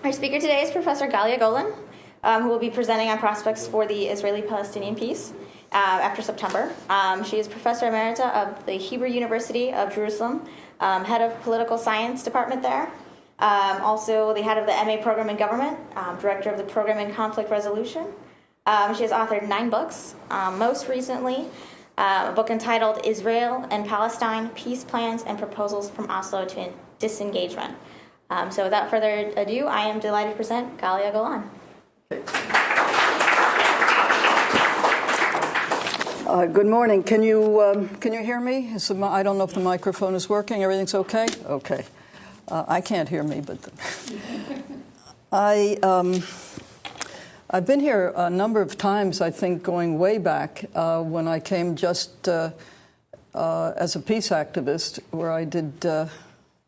Our speaker today is Professor Galia Golan, who will be presenting on prospects for the Israeli-Palestinian peace after September. She is Professor Emerita of the Hebrew University of Jerusalem, head of political science department there, also the head of the MA program in government, director of the program in conflict resolution. She has authored 9 books, most recently a book entitled Israel and Palestine, Peace Plans and Proposals from Oslo to Disengagement. So without further ado, I am delighted to present Galia Golan. Good morning. Can you hear me? I don't know if the microphone is working. Everything's okay? Okay. I can't hear me, but I've been here a number of times, I think, going way back when I came just as a peace activist, where I did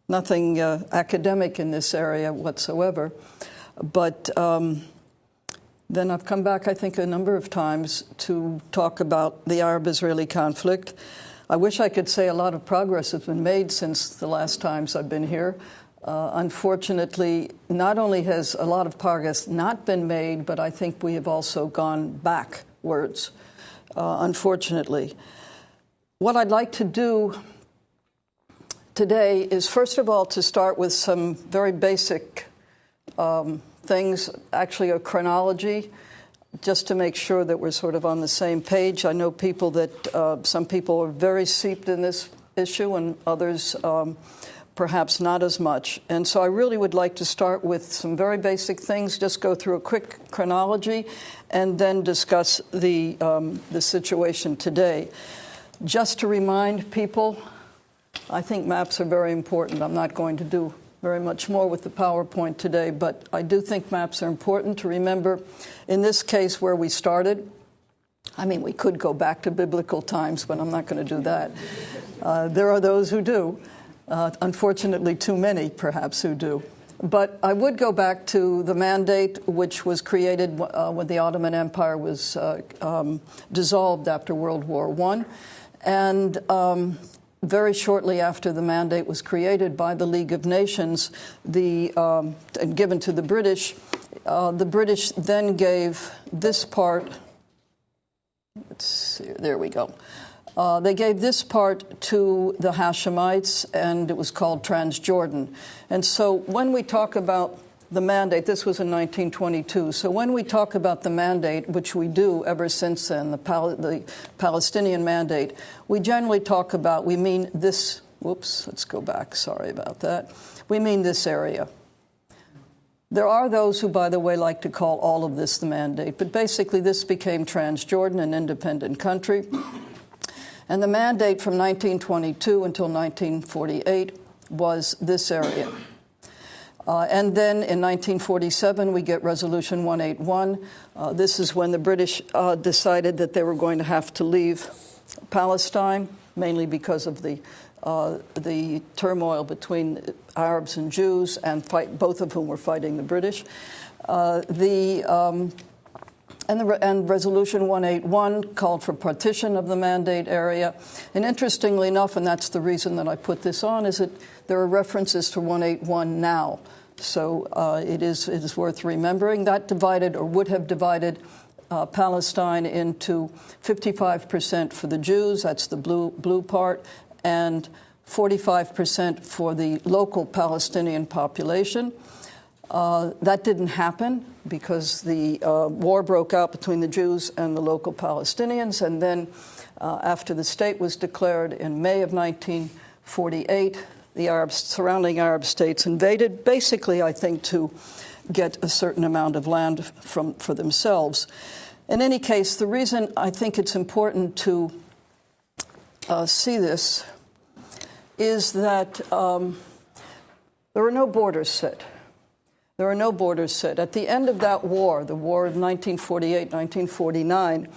nothing academic in this area whatsoever. But then I've come back, I think, a number of times to talk about the Arab-Israeli conflict. I wish I could say a lot of progress has been made since the last times I've been here. Unfortunately, not only has a lot of progress not been made, but I think we have also gone backwards, unfortunately. What I'd like to do today is, first of all, to start with some very basic things, actually a chronology, just to make sure that we're sort of on the same page. I know people that some people are very seeped in this issue and others perhaps not as much. And so I really would like to start with some very basic things, just go through a quick chronology, and then discuss the situation today. Just to remind people, I think maps are very important. I'm not going to do very much more with the PowerPoint today, but I do think maps are important to remember, in this case, where we started. I mean, we could go back to biblical times, but I'm not going to do that. There are those who do. Unfortunately, too many, perhaps, who do. But I would go back to the mandate, which was created when the Ottoman Empire was dissolved after World War I. And very shortly after the mandate was created by the League of Nations and given to the British then gave this part. Let's see, there we go. They gave this part to the Hashemites, and it was called Transjordan. And so when we talk about the mandate, this was in 1922, so when we talk about the mandate, which we do ever since then, the Palestinian mandate, we generally talk about, we mean this, whoops, let's go back, sorry about that. We mean this area. There are those who, by the way, like to call all of this the mandate, but basically this became Transjordan, an independent country. And the mandate from 1922 until 1948 was this area. And then in 1947, we get Resolution 181. This is when the British decided that they were going to have to leave Palestine, mainly because of the turmoil between Arabs and Jews, and both of whom were fighting the British. And Resolution 181 called for partition of the mandate area. And interestingly enough, and that's the reason that I put this on, is that there are references to 181 now. So it is worth remembering. That divided, or would have divided, Palestine into 55% for the Jews, that's the blue part, and 45% for the local Palestinian population. That didn't happen because the war broke out between the Jews and the local Palestinians. And then after the state was declared in May of 1948, the surrounding Arab states invaded, basically, I think, to get a certain amount of land for themselves. In any case, the reason I think it's important to see this is that there are no borders set. There are no borders set. At the end of that war, the war of 1948, 1949,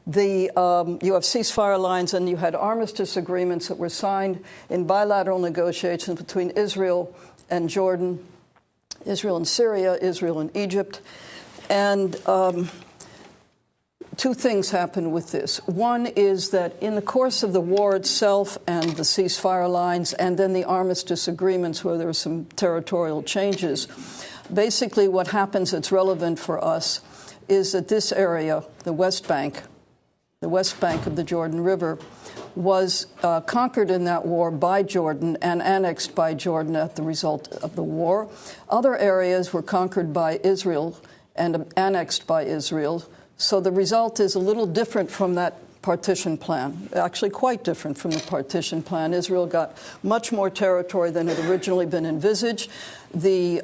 you have ceasefire lines, and you had armistice agreements that were signed in bilateral negotiations between Israel and Jordan, Israel and Syria, Israel and Egypt. And two things happened with this. One is that in the course of the war itself and the ceasefire lines and then the armistice agreements where there were some territorial changes, basically what happens that's relevant for us is that this area, the West Bank of the Jordan River, was conquered in that war by Jordan and annexed by Jordan as the result of the war. Other areas were conquered by Israel and annexed by Israel. So the result is a little different from that partition plan, actually quite different from the partition plan. Israel got much more territory than had originally been envisaged. The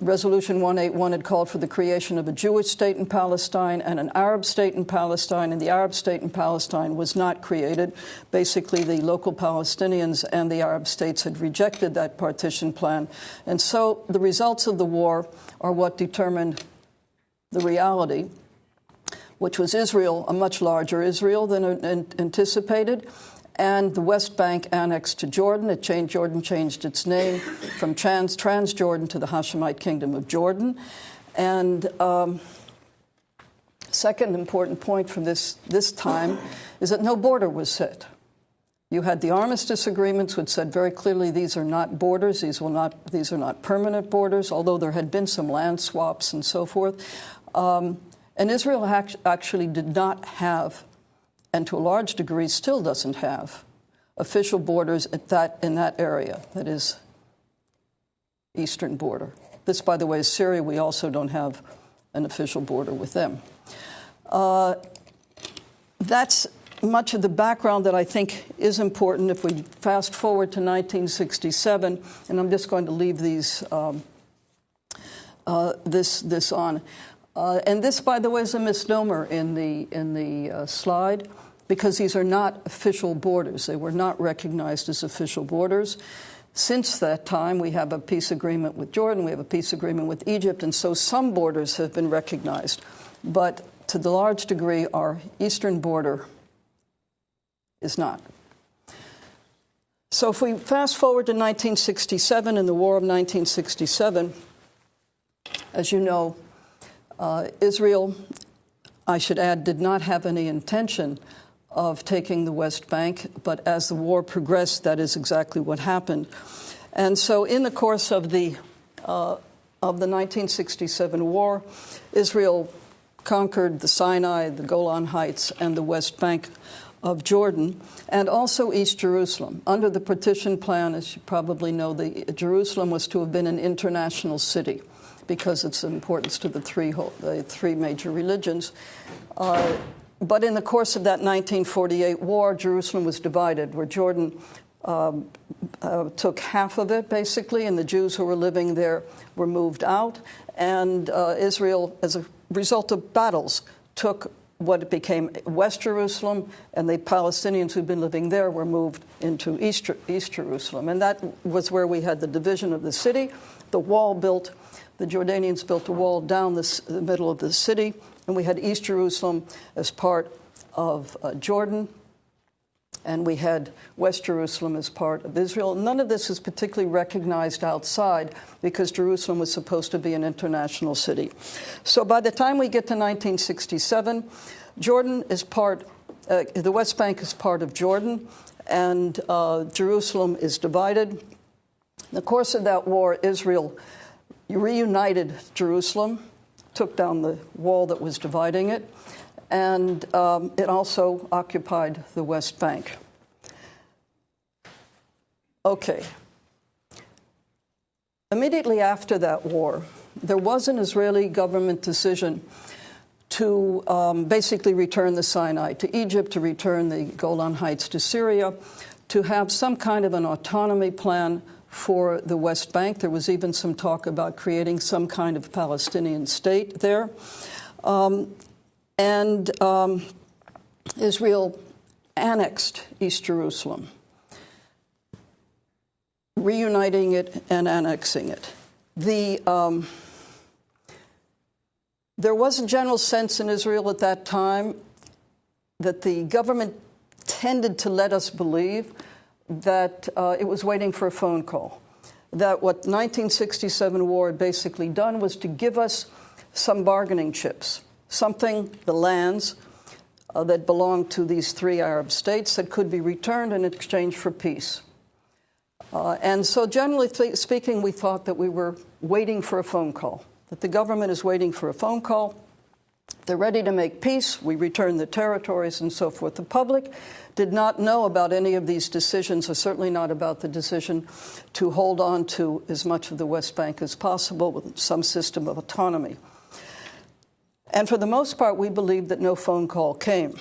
Resolution 181 had called for the creation of a Jewish state in Palestine and an Arab state in Palestine, and the Arab state in Palestine was not created. Basically, the local Palestinians and the Arab states had rejected that partition plan. And so the results of the war are what determined the reality, which was Israel, a much larger Israel than anticipated, and the West Bank annexed to Jordan. Jordan changed its name from Transjordan to the Hashemite Kingdom of Jordan. And second important point from this time is that no border was set. You had the armistice agreements, which said very clearly these are not borders, these are not permanent borders, although there had been some land swaps and so forth. And Israel actually did not have, and to a large degree still doesn't have, official borders in that area, that is, eastern border. This, by the way, is Syria. We also don't have an official border with them. That's much of the background that I think is important. If we fast forward to 1967, and I'm just going to leave these this on. And this, by the way, is a misnomer in the slide, because these are not official borders. They were not recognized as official borders. Since that time, we have a peace agreement with Jordan, we have a peace agreement with Egypt, and so some borders have been recognized. But to the large degree, our eastern border is not. So if we fast forward to 1967 and the War of 1967, as you know, Israel, I should add, did not have any intention of taking the West Bank, but as the war progressed, that is exactly what happened. And so in the course of the 1967 war, Israel conquered the Sinai, the Golan Heights, and the West Bank of Jordan, and also East Jerusalem. Under the partition plan, as you probably know, Jerusalem was to have been an international city, because its importance to the three major religions. But in the course of that 1948 war, Jerusalem was divided, where Jordan took half of it, basically, and the Jews who were living there were moved out. And Israel, as a result of battles, took what became West Jerusalem, and the Palestinians who'd been living there were moved into East Jerusalem. And that was where we had the division of the city, the wall built. The Jordanians built a wall down the middle of the city, and we had East Jerusalem as part of Jordan, and we had West Jerusalem as part of Israel. None of this is particularly recognized outside, because Jerusalem was supposed to be an international city. So by the time we get to 1967, Jordan is the West Bank is part of Jordan, and Jerusalem is divided. In the course of that war, Israel reunited Jerusalem, took down the wall that was dividing it, and it also occupied the West Bank. Okay. Immediately after that war, there was an Israeli government decision to basically return the Sinai to Egypt, to return the Golan Heights to Syria, to have some kind of an autonomy plan for the West Bank. There was even some talk about creating some kind of Palestinian state there. Israel annexed East Jerusalem, reuniting it and annexing it. There was a general sense in Israel at that time that the government tended to let us believe that it was waiting for a phone call, that what 1967 war had basically done was to give us some bargaining chips, something, the lands that belonged to these three Arab states, that could be returned in exchange for peace. And so generally speaking, we thought that we were waiting for a phone call, that the government is waiting for a phone call. They're ready to make peace. We return the territories and so forth. The public did not know about any of these decisions, or certainly not about the decision to hold on to as much of the West Bank as possible with some system of autonomy. And for the most part, we believe that no phone call came.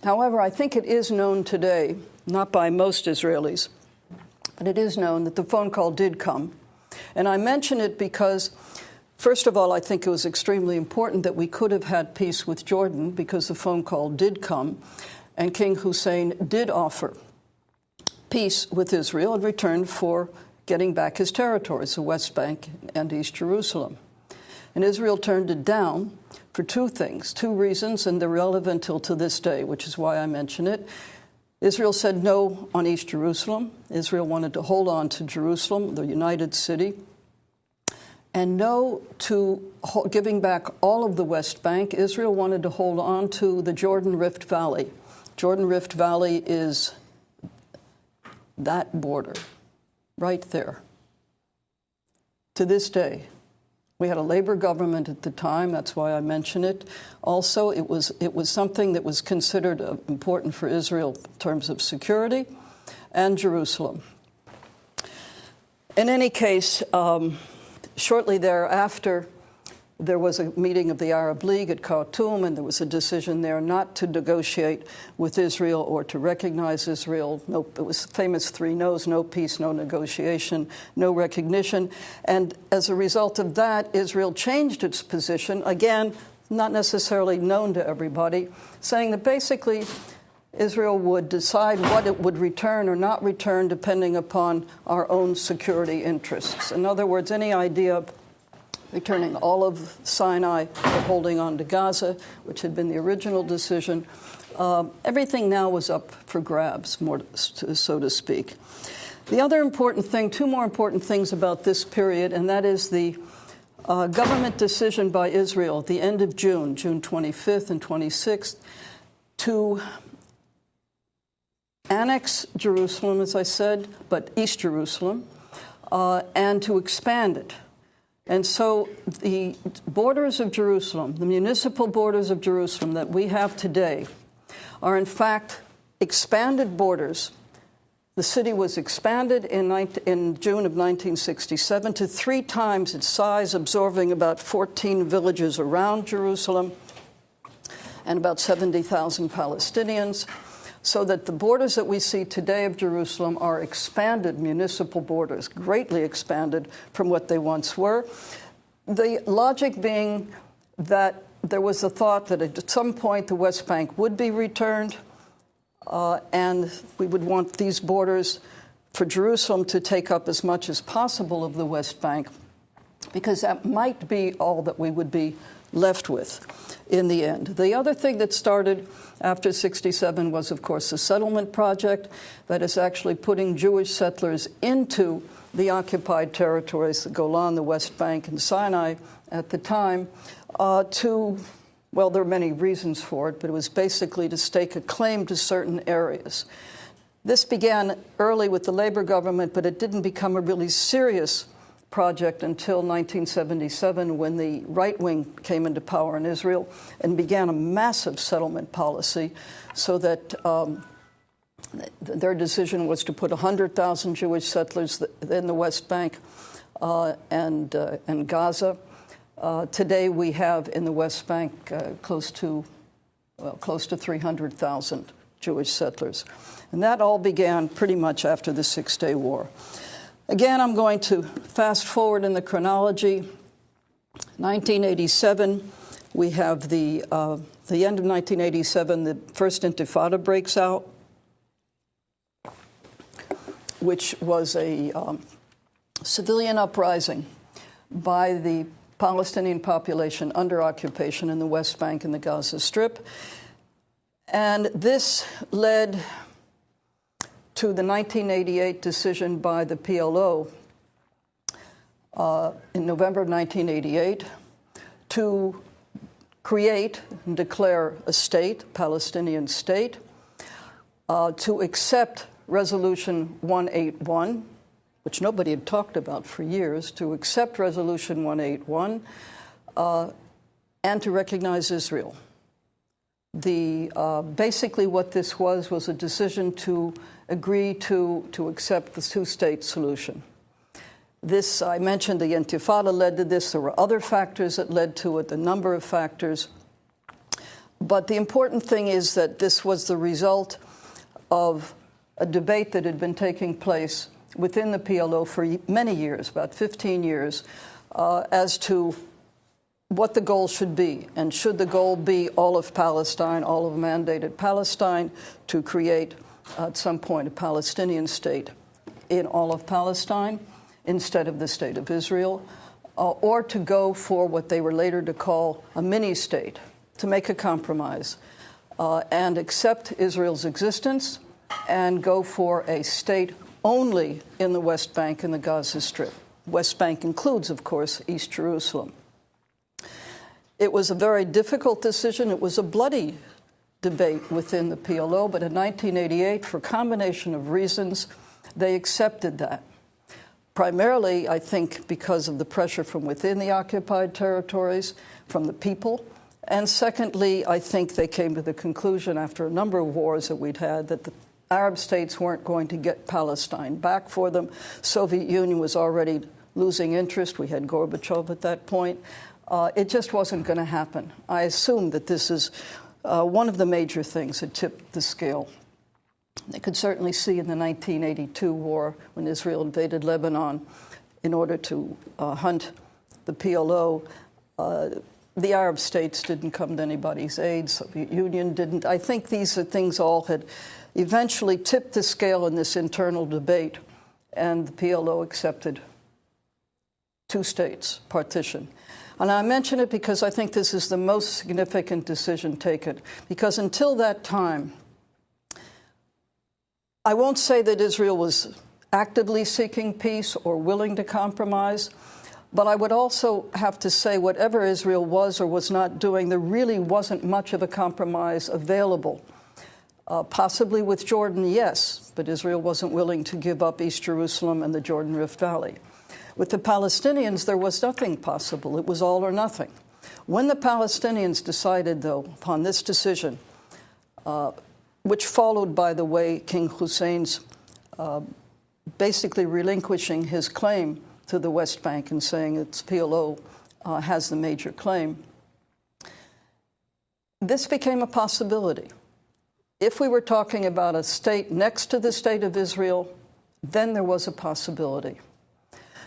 However, I think it is known today, not by most Israelis, but it is known that the phone call did come. And I mention it because, first of all, I think it was extremely important that we could have had peace with Jordan, because the phone call did come, and King Hussein did offer peace with Israel in return for getting back his territories, the West Bank and East Jerusalem. And Israel turned it down for two reasons, and they're relevant till to this day, which is why I mention it. Israel said no on East Jerusalem. Israel wanted to hold on to Jerusalem, the united city, and no to giving back all of the West Bank. Israel wanted to hold on to the Jordan Rift Valley. Jordan Rift Valley is that border right there. To this day, we had a labor government at the time. That's why I mention it. Also, it was something that was considered important for Israel in terms of security, and Jerusalem. In any case, shortly thereafter, there was a meeting of the Arab League at Khartoum, and there was a decision there not to negotiate with Israel or to recognize Israel. No, it was famous three no's: no peace, no negotiation, no recognition. And as a result of that, Israel changed its position, again, not necessarily known to everybody, saying that basically Israel would decide what it would return or not return depending upon our own security interests. In other words, any idea of returning all of Sinai or holding on to Gaza, which had been the original decision, everything now was up for grabs, so to speak. The other important thing, two more important things about this period, and that is the government decision by Israel at the end of June 25th and 26th, to annex Jerusalem, as I said, but East Jerusalem, and to expand it. And so the borders of Jerusalem, the municipal borders of Jerusalem that we have today, are in fact expanded borders. The city was expanded in June of 1967 to 3 times its size, absorbing about 14 villages around Jerusalem and about 70,000 Palestinians, so that the borders that we see today of Jerusalem are expanded municipal borders, greatly expanded from what they once were. The logic being that there was a thought that at some point the West Bank would be returned, and we would want these borders for Jerusalem to take up as much as possible of the West Bank, because that might be all that we would be left with in the end. The other thing that started after 67 was, of course, the settlement project that is actually putting Jewish settlers into the occupied territories, the Golan, the West Bank, and Sinai at the time, well, there are many reasons for it, but it was basically to stake a claim to certain areas. This began early with the labor government, but it didn't become a really serious project until 1977, when the right wing came into power in Israel and began a massive settlement policy, so that their decision was to put 100,000 Jewish settlers in the West Bank and Gaza. Today we have in the West Bank close to 300,000 Jewish settlers. And that all began pretty much after the Six-Day War. Again, I'm going to fast forward in the chronology. 1987, we have the end of 1987, the first Intifada breaks out, which was a civilian uprising by the Palestinian population under occupation in the West Bank and the Gaza Strip. And this led to the 1988 decision by the PLO in November of 1988 to create and declare a state, Palestinian state, to accept Resolution 181, which nobody had talked about for years, to accept Resolution 181 and to recognize Israel. Basically what this was a decision to agree to accept the two-state solution. This, I mentioned the Intifada led to this. There were other factors that led to it, a number of factors. But the important thing is that this was the result of a debate that had been taking place within the PLO for many years, about 15 years, as to what the goal should be. And should the goal be all of Palestine, all of mandated Palestine, to create at some point a Palestinian state in all of Palestine instead of the state of Israel, or to go for what they were later to call a mini-state, to make a compromise and accept Israel's existence and go for a state only in the West Bank and the Gaza Strip. West Bank includes, of course, East Jerusalem. It was a very difficult decision. It was a bloody debate within the PLO, but in 1988, for a combination of reasons, they accepted that. Primarily, I think, because of the pressure from within the occupied territories, from the people. And secondly, I think they came to the conclusion after a number of wars that we'd had that the Arab states weren't going to get Palestine back for them. Soviet Union was already losing interest. We had Gorbachev at that point. It just wasn't going to happen. I assume that this is one of the major things that tipped the scale. They could certainly see in the 1982 war when Israel invaded Lebanon in order to hunt the PLO. The Arab states didn't come to anybody's aid. Soviet Union didn't. I think these are things all had eventually tipped the scale in this internal debate, and the PLO accepted two states, partition. And I mention it because I think this is the most significant decision taken, because until that time, I won't say that Israel was actively seeking peace or willing to compromise, but I would also have to say whatever Israel was or was not doing, there really wasn't much of a compromise available. Possibly with Jordan, yes, but Israel wasn't willing to give up East Jerusalem and the Jordan Rift Valley. With the Palestinians, there was nothing possible. It was all or nothing. When the Palestinians decided, though, upon this decision, which followed, by the way, King Hussein's basically relinquishing his claim to the West Bank and saying its PLO has the major claim, this became a possibility. If we were talking about a state next to the state of Israel, then there was a possibility.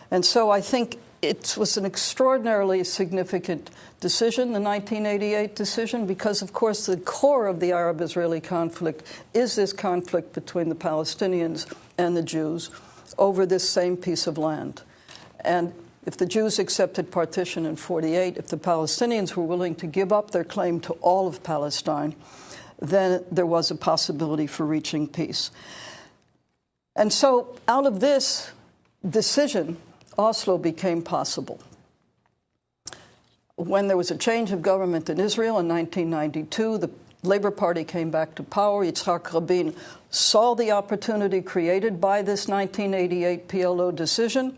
And so I think it was an extraordinarily significant decision, the 1988 decision, because, of course, the core of the Arab-Israeli conflict is this conflict between the Palestinians and the Jews over this same piece of land. And if the Jews accepted partition in 1948, if the Palestinians were willing to give up their claim to all of Palestine, then there was a possibility for reaching peace. And so out of this decision, Oslo became possible. When there was a change of government in Israel in 1992, the Labour Party came back to power. Yitzhak Rabin saw the opportunity created by this 1988 PLO decision,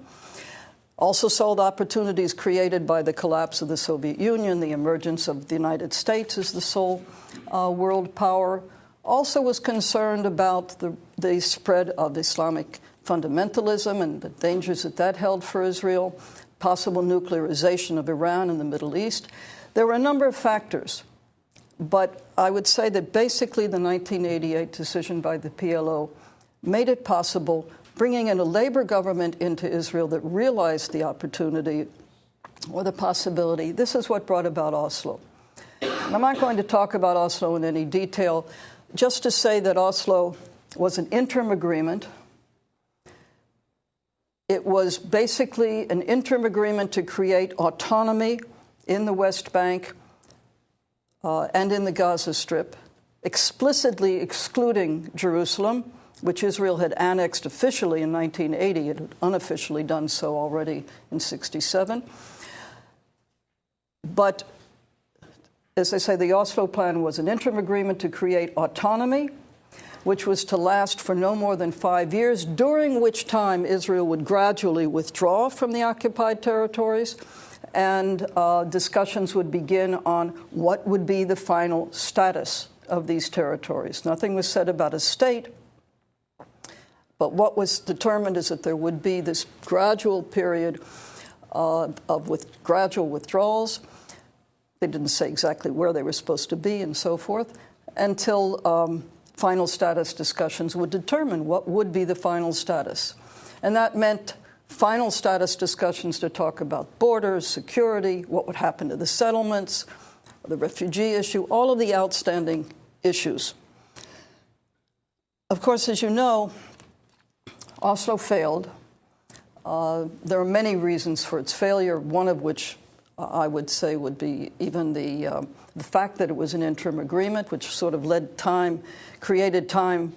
also saw the opportunities created by the collapse of the Soviet Union, the emergence of the United States as the sole world power, also was concerned about the spread of Islamic fundamentalism and the dangers that held for Israel, possible nuclearization of Iran in the Middle East. There were a number of factors, but I would say that basically the 1988 decision by the PLO made it possible, bringing in a labor government into Israel that realized the opportunity or the possibility. This is what brought about Oslo. And I'm not going to talk about Oslo in any detail, just to say that Oslo was an interim agreement. It was basically an interim agreement to create autonomy in the West Bank and in the Gaza Strip, explicitly excluding Jerusalem, which Israel had annexed officially in 1980. It had unofficially done so already in 1967. But, as I say, the Oslo Plan was an interim agreement to create autonomy, which was to last for no more than 5 years, during which time Israel would gradually withdraw from the occupied territories, and discussions would begin on what would be the final status of these territories. Nothing was said about a state, but what was determined is that there would be this gradual period of gradual withdrawals. They didn't say exactly where they were supposed to be and so forth, until final status discussions would determine what would be the final status. And that meant final status discussions to talk about borders, security, what would happen to the settlements, the refugee issue, all of the outstanding issues. Of course, as you know, Oslo failed. There are many reasons for its failure, one of which I would say would be even the fact that it was an interim agreement, which sort of created time,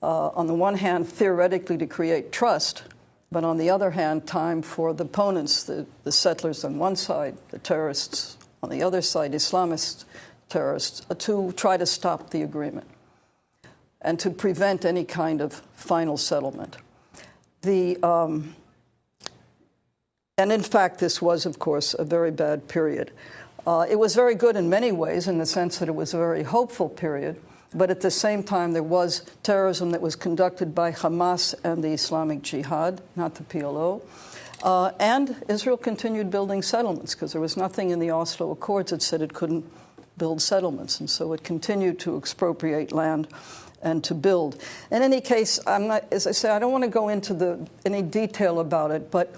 on the one hand, theoretically to create trust, but on the other hand, time for the opponents, the settlers on one side, the terrorists on the other side, Islamist terrorists, to try to stop the agreement and to prevent any kind of final settlement. And in fact, this was, of course, a very bad period. It was very good in many ways, in the sense that it was a very hopeful period, but at the same time, there was terrorism that was conducted by Hamas and the Islamic Jihad, not the PLO. And Israel continued building settlements, because there was nothing in the Oslo Accords that said it couldn't build settlements. And so it continued to expropriate land and to build. In any case, as I say, I don't want to go into any detail about it, but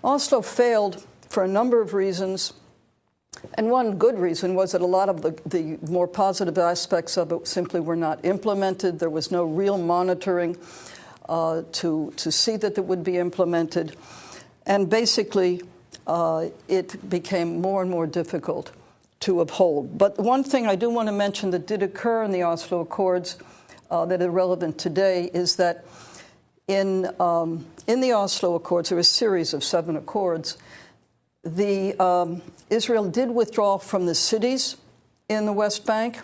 Oslo failed for a number of reasons. And one good reason was that a lot of the more positive aspects of it simply were not implemented. There was no real monitoring to see that it would be implemented. And basically, it became more and more difficult to uphold. But one thing I do want to mention that did occur in the Oslo Accords that are relevant today is that in the Oslo Accords, there was a series of 7 accords. Israel did withdraw from the cities in the West Bank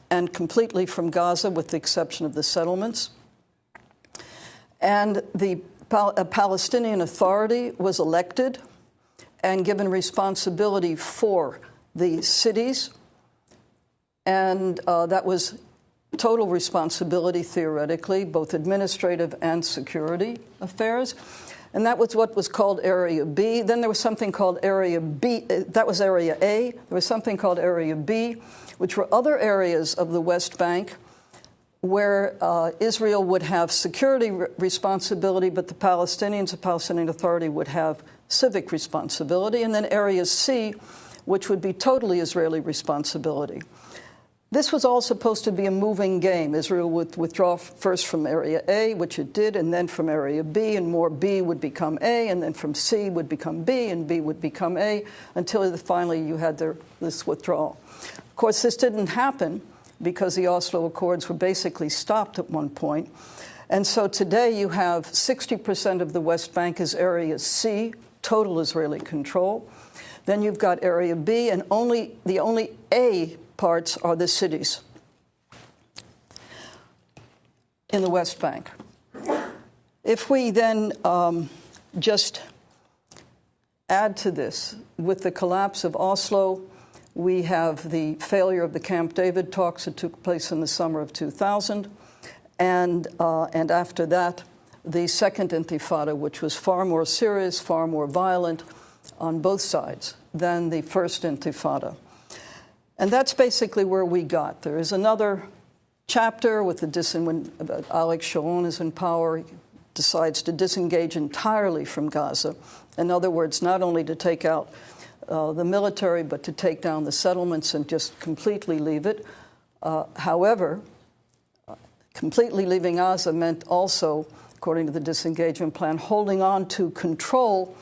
and completely from Gaza, with the exception of the settlements. And a Palestinian Authority was elected and given responsibility for the cities. And that was total responsibility, theoretically, both administrative and security affairs. And that was what was called Area B. Then there was something called Area B. That was Area A. There was something called Area B, which were other areas of the West Bank where Israel would have security responsibility, but the Palestinians, the Palestinian Authority, would have civic responsibility. And then Area C, which would be totally Israeli responsibility. This was all supposed to be a moving game. Israel would withdraw first from Area A, which it did, and then from Area B, and more B would become A, and then from C would become B, and B would become A, until finally you had this withdrawal. Of course, this didn't happen because the Oslo Accords were basically stopped at one point. And so today you have 60% of the West Bank is Area C, total Israeli control. Then you've got Area B, and the only A parts are the cities in the West Bank. If we then just add to this, with the collapse of Oslo, we have the failure of the Camp David talks that took place in the summer of 2000, and after that, the Second Intifada, which was far more serious, far more violent on both sides than the First Intifada. And that's basically where we got. There is another chapter when Alex Sharon is in power, he decides to disengage entirely from Gaza. In other words, not only to take out the military, but to take down the settlements and just completely leave it. However, completely leaving Gaza meant also, according to the disengagement plan, holding on to control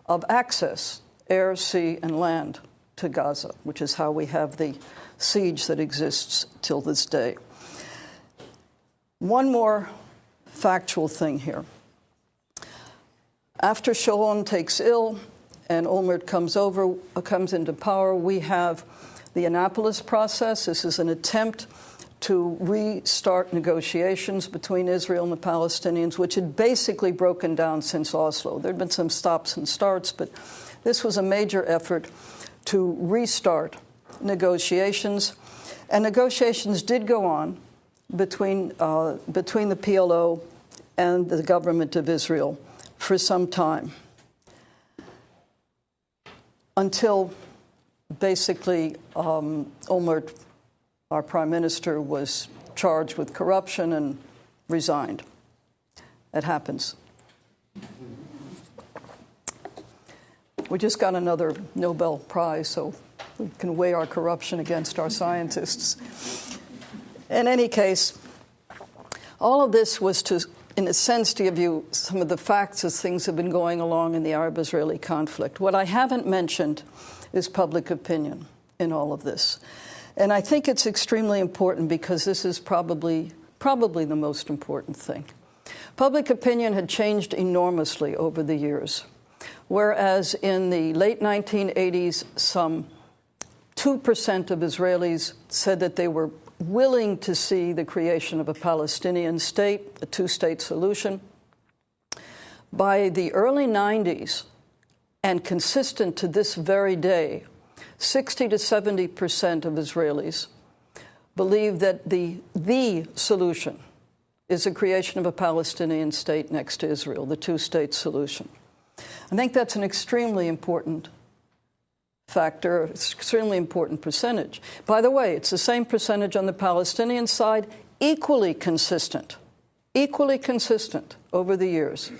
of access, air, sea, and land, to Gaza, which is how we have the siege that exists till this day. One more factual thing here. After Sharon takes ill and Olmert comes into power, we have the Annapolis process. This is an attempt to restart negotiations between Israel and the Palestinians, which had basically broken down since Oslo. There had been some stops and starts, but this was a major effort to restart negotiations. And negotiations did go on between the PLO and the government of Israel for some time, until basically Olmert, our prime minister, was charged with corruption and resigned. That happens. We just got another Nobel Prize, so we can weigh our corruption against our scientists. In any case, all of this was to, in a sense, to give you some of the facts as things have been going along in the Arab-Israeli conflict. What I haven't mentioned is public opinion in all of this. And I think it's extremely important because this is probably the most important thing. Public opinion had changed enormously over the years. Whereas in the late 1980s, some 2% of Israelis said that they were willing to see the creation of a Palestinian state, a two-state solution. By the early 90s, and consistent to this very day, 60 to 70% of Israelis believe that the solution is the creation of a Palestinian state next to Israel, the two-state solution. I think that's an extremely important factor, extremely important percentage. By the way, it's the same percentage on the Palestinian side, equally consistent over the years.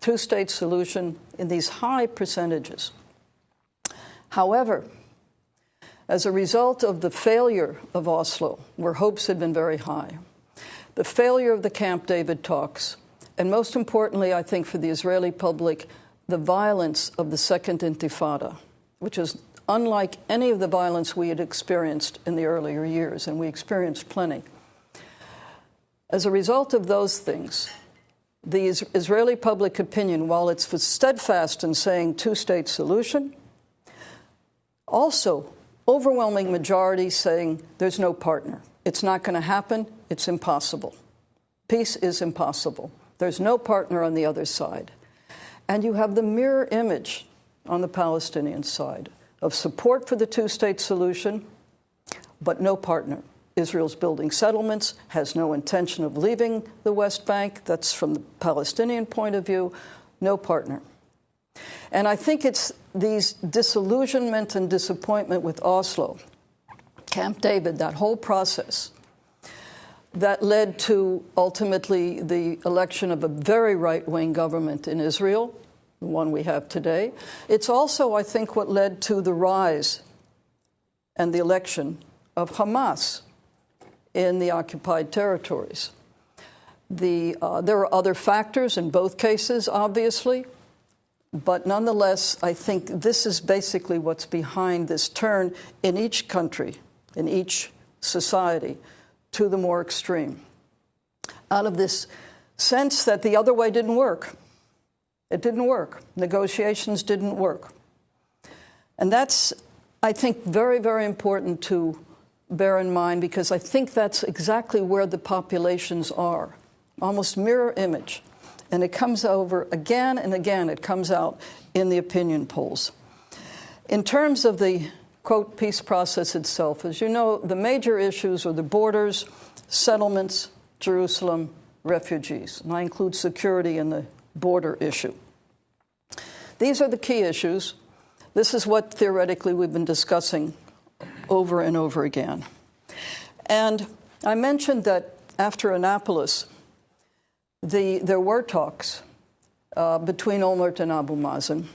Two-state solution in these high percentages. However, as a result of the failure of Oslo, where hopes had been very high, the failure of the Camp David talks, and most importantly, I think for the Israeli public, the violence of the Second Intifada, which is unlike any of the violence we had experienced in the earlier years, and we experienced plenty. As a result of those things, the Israeli public opinion, while it's steadfast in saying two-state solution, also overwhelming majority saying there's no partner. It's not going to happen. It's impossible. Peace is impossible. There's no partner on the other side. And you have the mirror image on the Palestinian side of support for the two-state solution, but no partner. Israel's building settlements, has no intention of leaving the West Bank. That's from the Palestinian point of view, no partner. And I think it's these disillusionment and disappointment with Oslo, Camp David, that whole process, that led to ultimately the election of a very right-wing government in Israel, the one we have today. It's also, I think, what led to the rise and the election of Hamas in the occupied territories. There are other factors in both cases, obviously, but nonetheless, I think this is basically what's behind this turn in each country, in each society, to the more extreme. Out of this sense that the other way didn't work. It didn't work. Negotiations didn't work. And that's, I think, very, very important to bear in mind, because I think that's exactly where the populations are. Almost mirror image. And it comes over again and again. It comes out in the opinion polls. In terms of the, quote, peace process itself, as you know, the major issues are the borders, settlements, Jerusalem, refugees. And I include security in the border issue. These are the key issues. This is what, theoretically, we've been discussing over and over again. And I mentioned that after Annapolis, there were talks between Olmert and Abu Mazen.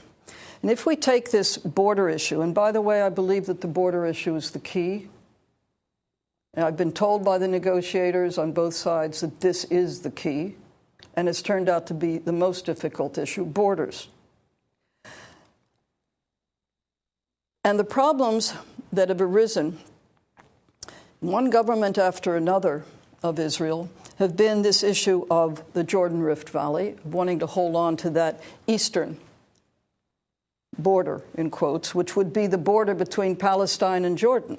And if we take this border issue, and by the way, I believe that the border issue is the key. And I've been told by the negotiators on both sides that this is the key, and it's turned out to be the most difficult issue, borders. And the problems that have arisen, one government after another of Israel, have been this issue of the Jordan Rift Valley, wanting to hold on to that eastern border, in quotes, which would be the border between Palestine and Jordan.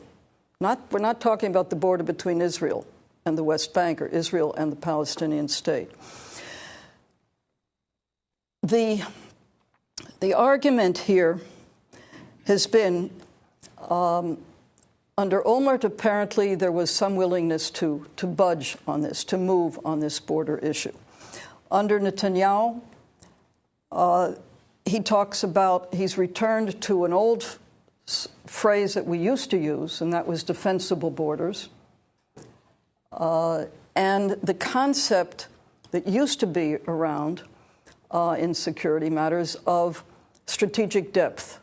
We're not talking about the border between Israel and the West Bank, or Israel and the Palestinian state. The argument here has been, under Olmert, apparently there was some willingness to budge on this, to move on this border issue. Under Netanyahu, he talks about, he's returned to an old phrase that we used to use, and that was defensible borders. And the concept that used to be around in security matters of strategic depth.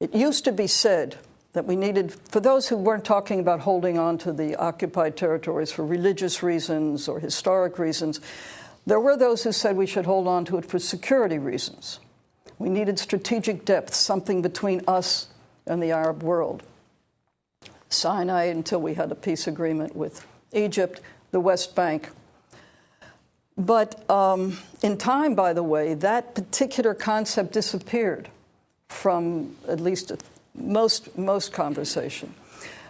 It used to be said that we needed, for those who weren't talking about holding on to the occupied territories for religious reasons or historic reasons, there were those who said we should hold on to it for security reasons. We needed strategic depth, something between us and the Arab world. Sinai, until we had a peace agreement with Egypt, the West Bank. But in time, by the way, that particular concept disappeared from at least most conversation.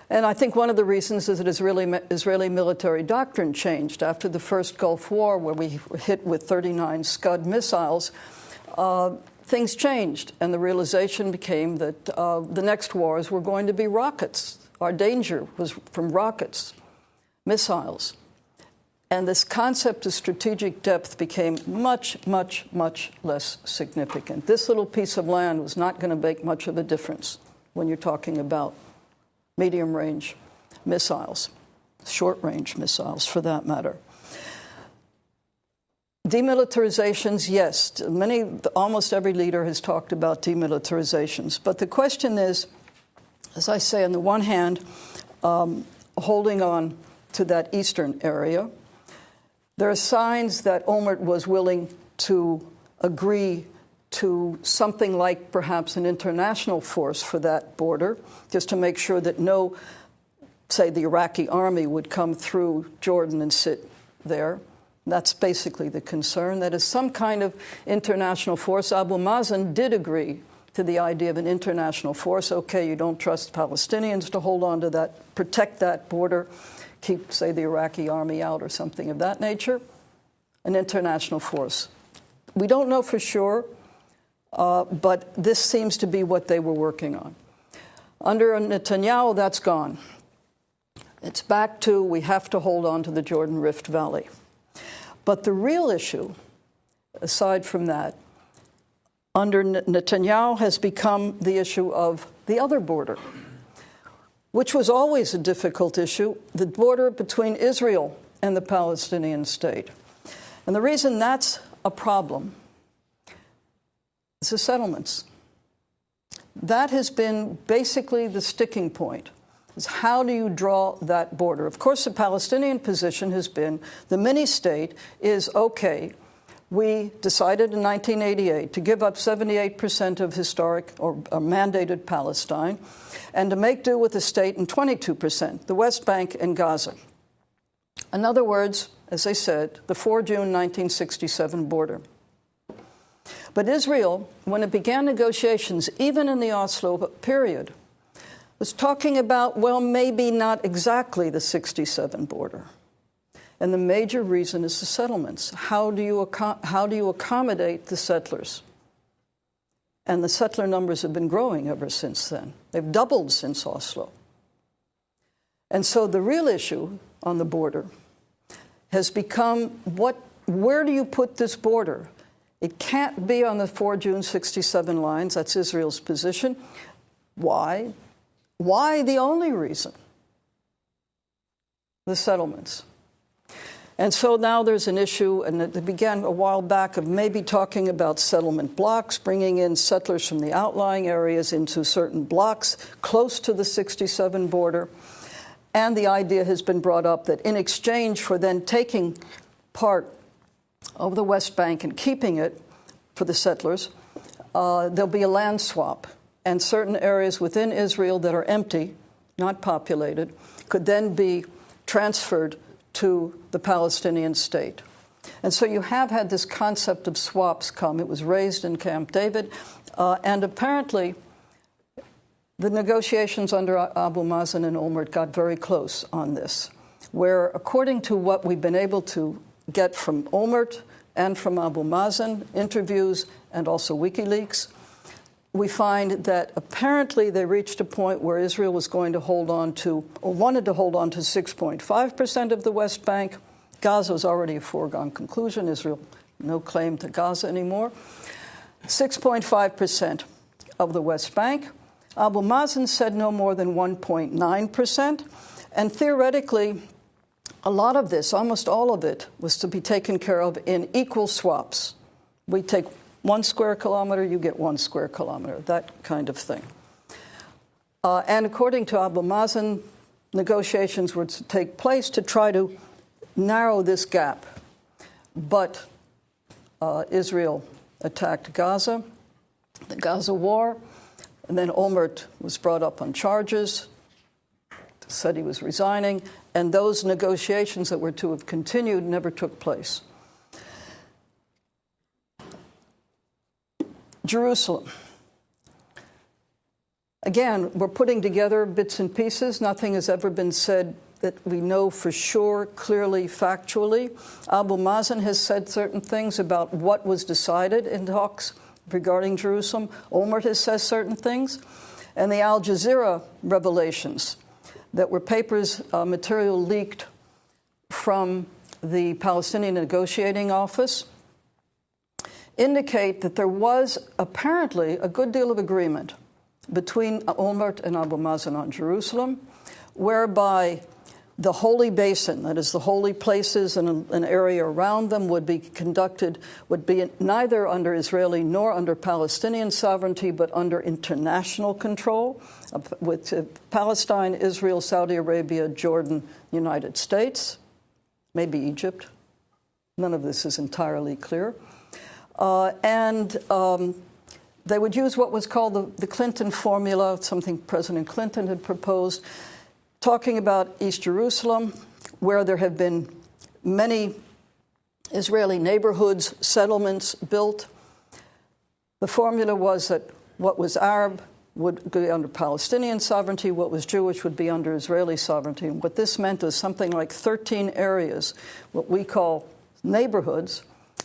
And I think one of the reasons is that Israeli military doctrine changed. After the first Gulf War, where we were hit with 39 Scud missiles, things changed, and the realization became that the next wars were going to be rockets. Our danger was from rockets, missiles. And this concept of strategic depth became much, much, much less significant. This little piece of land was not going to make much of a difference when you're talking about medium-range missiles, short-range missiles, for that matter. Demilitarizations, yes. Almost every leader has talked about demilitarizations. But the question is, as I say, on the one hand, holding on to that eastern area. There are signs that Olmert was willing to agree to something like perhaps an international force for that border, just to make sure that no, say, the Iraqi army would come through Jordan and sit there. That's basically the concern. That is some kind of international force. Abu Mazen did agree to the idea of an international force. Okay, you don't trust Palestinians to hold on to that, protect that border, keep, say, the Iraqi army out or something of that nature. An international force. We don't know for sure, but this seems to be what they were working on. Under Netanyahu, that's gone. It's back to we have to hold on to the Jordan Rift Valley. But the real issue, aside from that, under Netanyahu has become the issue of the other border, which was always a difficult issue, the border between Israel and the Palestinian state. And the reason that's a problem is the settlements. That has been basically the sticking point, is how do you draw that border? Of course, the Palestinian position has been the mini-state is, okay, we decided in 1988 to give up 78% of historic or mandated Palestine and to make do with a state in 22%, the West Bank and Gaza. In other words, as I said, the 4 June 1967 border. But Israel, when it began negotiations, even in the Oslo period, was talking about, well, maybe not exactly the 67 border. And the major reason is the settlements. How do you accommodate the settlers? And the settler numbers have been growing ever since then. They've doubled since Oslo. And so the real issue on the border has become where do you put this border? It can't be on the 4 June 67 lines. That's Israel's position. Why? Why the only reason? The settlements. And so now there's an issue, and it began a while back, of maybe talking about settlement blocks, bringing in settlers from the outlying areas into certain blocks close to the 67 border. And the idea has been brought up that in exchange for then taking part of the West Bank and keeping it for the settlers, there'll be a land swap. And certain areas within Israel that are empty, not populated, could then be transferred to the Palestinian state. And so you have had this concept of swaps come. It was raised in Camp David, and apparently the negotiations under Abu Mazen and Olmert got very close on this. where, according to what we've been able to get from Olmert and from Abu Mazen, interviews, and also WikiLeaks, we find that apparently they reached a point where Israel was going to hold on to, or wanted to hold on to 6.5% of the West Bank. Gaza was already a foregone conclusion. Israel, no claim to Gaza anymore. 6.5% of the West Bank. Abu Mazen said no more than 1.9%. And theoretically, a lot of this, almost all of it, was to be taken care of in equal swaps. We take 1 square kilometer, you get 1 square kilometer, that kind of thing. And according to Abu Mazen, negotiations were to take place to try to narrow this gap. But Israel attacked Gaza, the Gaza war, and then Olmert was brought up on charges, said he was resigning, and those negotiations that were to have continued never took place. Jerusalem. Again, we're putting together bits and pieces. Nothing has ever been said that we know for sure, clearly, factually. Abu Mazen has said certain things about what was decided in talks regarding Jerusalem. Olmert has said certain things. And the Al Jazeera revelations that were papers, material leaked from the Palestinian negotiating office, indicate that there was apparently a good deal of agreement between Olmert and Abu Mazen on Jerusalem, whereby the holy basin, that is the holy places and an area around them, would be neither under Israeli nor under Palestinian sovereignty, but under international control, with Palestine, Israel, Saudi Arabia, Jordan, United States, maybe Egypt. None of this is entirely clear. They would use what was called the Clinton formula, something President Clinton had proposed, talking about East Jerusalem, where there have been many Israeli neighborhoods, settlements built. The formula was that what was Arab would be under Palestinian sovereignty, what was Jewish would be under Israeli sovereignty. And what this meant is something like 13 areas, what we call neighborhoods,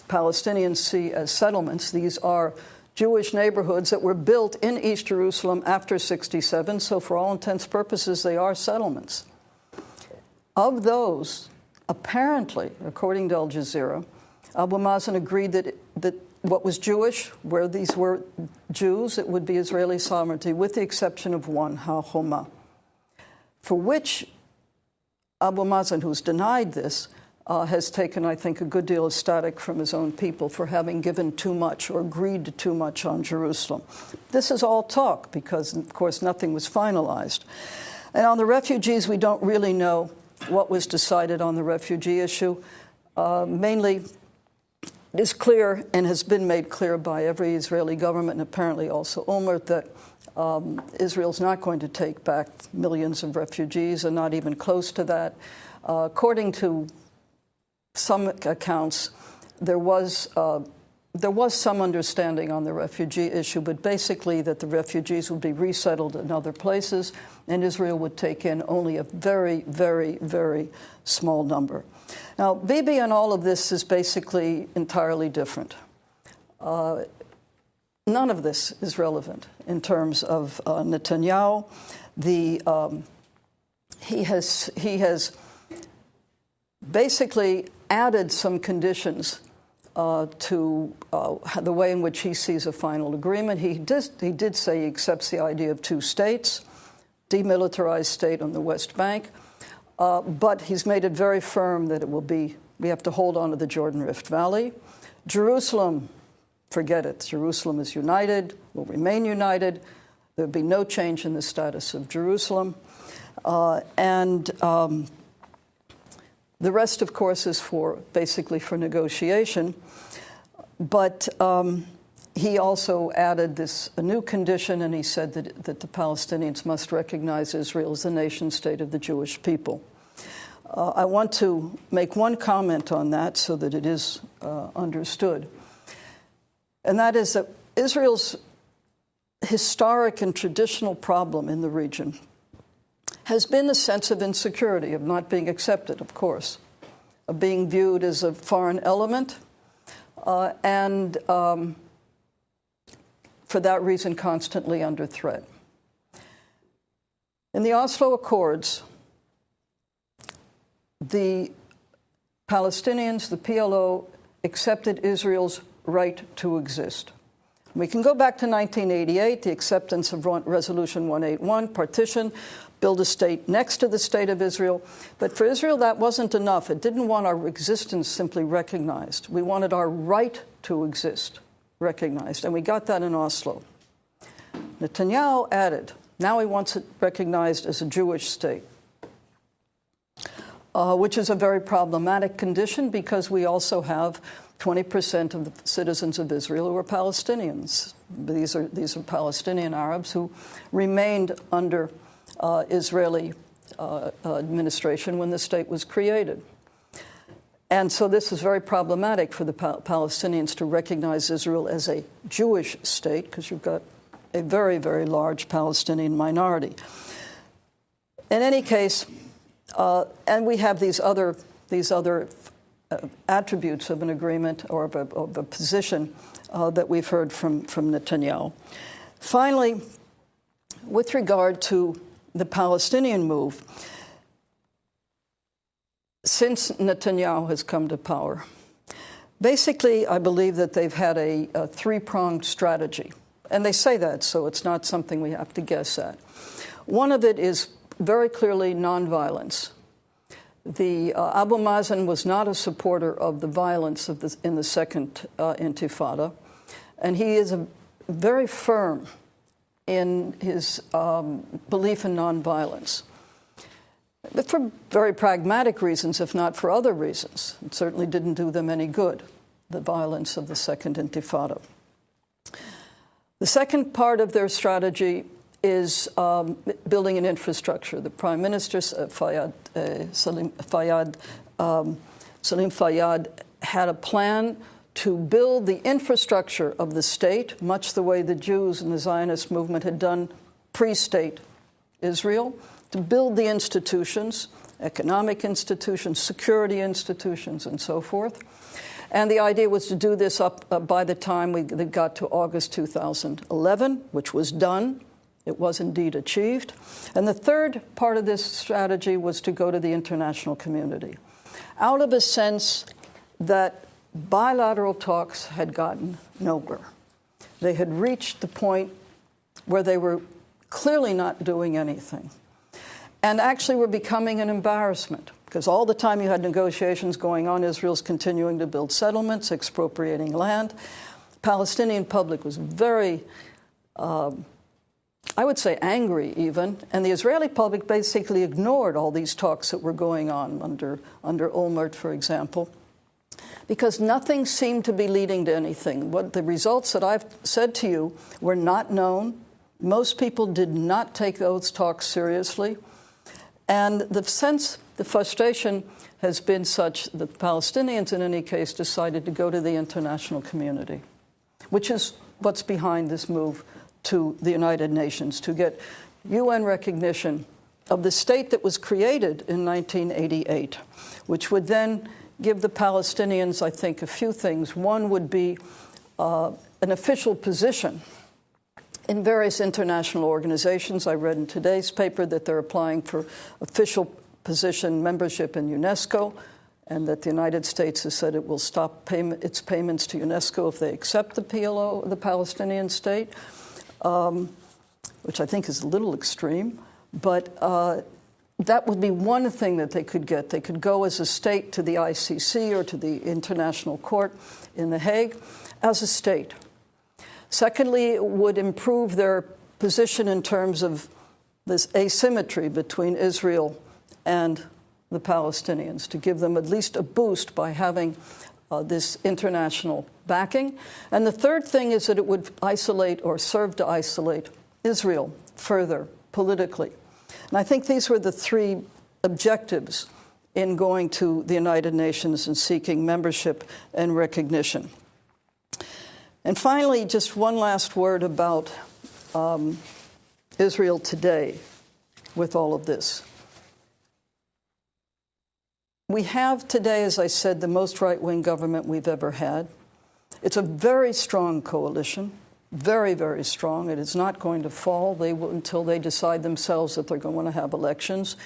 Palestinians see as settlements. These are Jewish neighborhoods that were built in East Jerusalem after 1967, so for all intents and purposes, they are settlements. Of those, apparently, according to Al Jazeera, Abu Mazen agreed that what was Jewish, where these were Jews, it would be Israeli sovereignty, with the exception of one, Ha-Homa, for which Abu Mazen, who's denied this, has taken, I think, a good deal of static from his own people for having given too much or agreed to too much on Jerusalem. This is all talk because, of course, nothing was finalized. And on the refugees, we don't really know what was decided on the refugee issue. Mainly, it is clear and has been made clear by every Israeli government, and apparently also Olmert, that Israel's not going to take back millions of refugees, and not even close to that. According to some accounts, there was some understanding on the refugee issue, but basically that the refugees would be resettled in other places, and Israel would take in only a very, very, very small number. Now, Bibi and all of this is basically entirely different. None of this is relevant in terms of Netanyahu. He has basically added some conditions to the way in which he sees a final agreement. He did say he accepts the idea of 2 states, demilitarized state on the West Bank, but he's made it very firm that we have to hold on to the Jordan Rift Valley. Jerusalem, forget it. Jerusalem is united, will remain united. There'll be no change in the status of Jerusalem. The rest, of course, is basically for negotiation. But he also added a new condition, and he said that the Palestinians must recognize Israel as the nation state of the Jewish people. I want to make one comment on that so that it is understood. And that is that Israel's historic and traditional problem in the region has been a sense of insecurity, of not being accepted, of course, of being viewed as a foreign element, and for that reason constantly under threat. In the Oslo Accords, the Palestinians, the PLO, accepted Israel's right to exist. We can go back to 1988, the acceptance of Resolution 181, partition, build a state next to the State of Israel. But for Israel, that wasn't enough. It didn't want our existence simply recognized. We wanted our right to exist recognized, and we got that in Oslo. Netanyahu added, now he wants it recognized as a Jewish state, which is a very problematic condition because we also have 20% of the citizens of Israel who are Palestinians. These are Palestinian Arabs who remained under Israeli administration when the state was created. And so this is very problematic for the Palestinians to recognize Israel as a Jewish state, because you've got a very, very large Palestinian minority. In any case, and we have these other attributes of an agreement or of a position that we've heard from Netanyahu. Finally, with regard to the Palestinian move, since Netanyahu has come to power, basically I believe that they've had a three-pronged strategy. And they say that, so it's not something we have to guess at. One of it is very clearly nonviolence. The Abu Mazen was not a supporter of the violence in the second Intifada, and he is very firm in his belief in nonviolence. But for very pragmatic reasons, if not for other reasons. It certainly didn't do them any good, the violence of the second Intifada. The second part of their strategy is building an infrastructure. The Prime Minister, Salim Fayyad, had a plan to build the infrastructure of the state, much the way the Jews and the Zionist movement had done pre-state Israel, to build the institutions, economic institutions, security institutions, and so forth. And the idea was to do this up by the time we got to August 2011, which was done. It was indeed achieved. And the third part of this strategy was to go to the international community, out of a sense that bilateral talks had gotten nowhere. They had reached the point where they were clearly not doing anything, and actually were becoming an embarrassment, because all the time you had negotiations going on, Israel's continuing to build settlements, expropriating land. The Palestinian public was very, I would say, angry even, and the Israeli public basically ignored all these talks that were going on under Olmert, for example, because nothing seemed to be leading to anything. What the results that I've said to you were not known. Most people did not take those talks seriously. And the frustration has been such that the Palestinians, in any case, decided to go to the international community, which is what's behind this move to the United Nations, to get UN recognition of the state that was created in 1988, which would then give the Palestinians, I think, a few things. One would be an official position in various international organizations. I read in today's paper that they're applying for official position membership in UNESCO, and that the United States has said it will stop its payments to UNESCO if they accept the PLO, the Palestinian state, which I think is a little extreme. But that would be one thing that they could get. They could go as a state to the ICC or to the International Court in The Hague as a state. Secondly, it would improve their position in terms of this asymmetry between Israel and the Palestinians, to give them at least a boost by having this international backing. And the third thing is that it would isolate or serve to isolate Israel further politically. And I think these were the three objectives in going to the United Nations and seeking membership and recognition. And finally, just one last word about Israel today. with all of this. We have today, as I said, the most right-wing government we've ever had. It's a very strong coalition, very, very strong. It is not going to fall until they decide themselves that they're going to have elections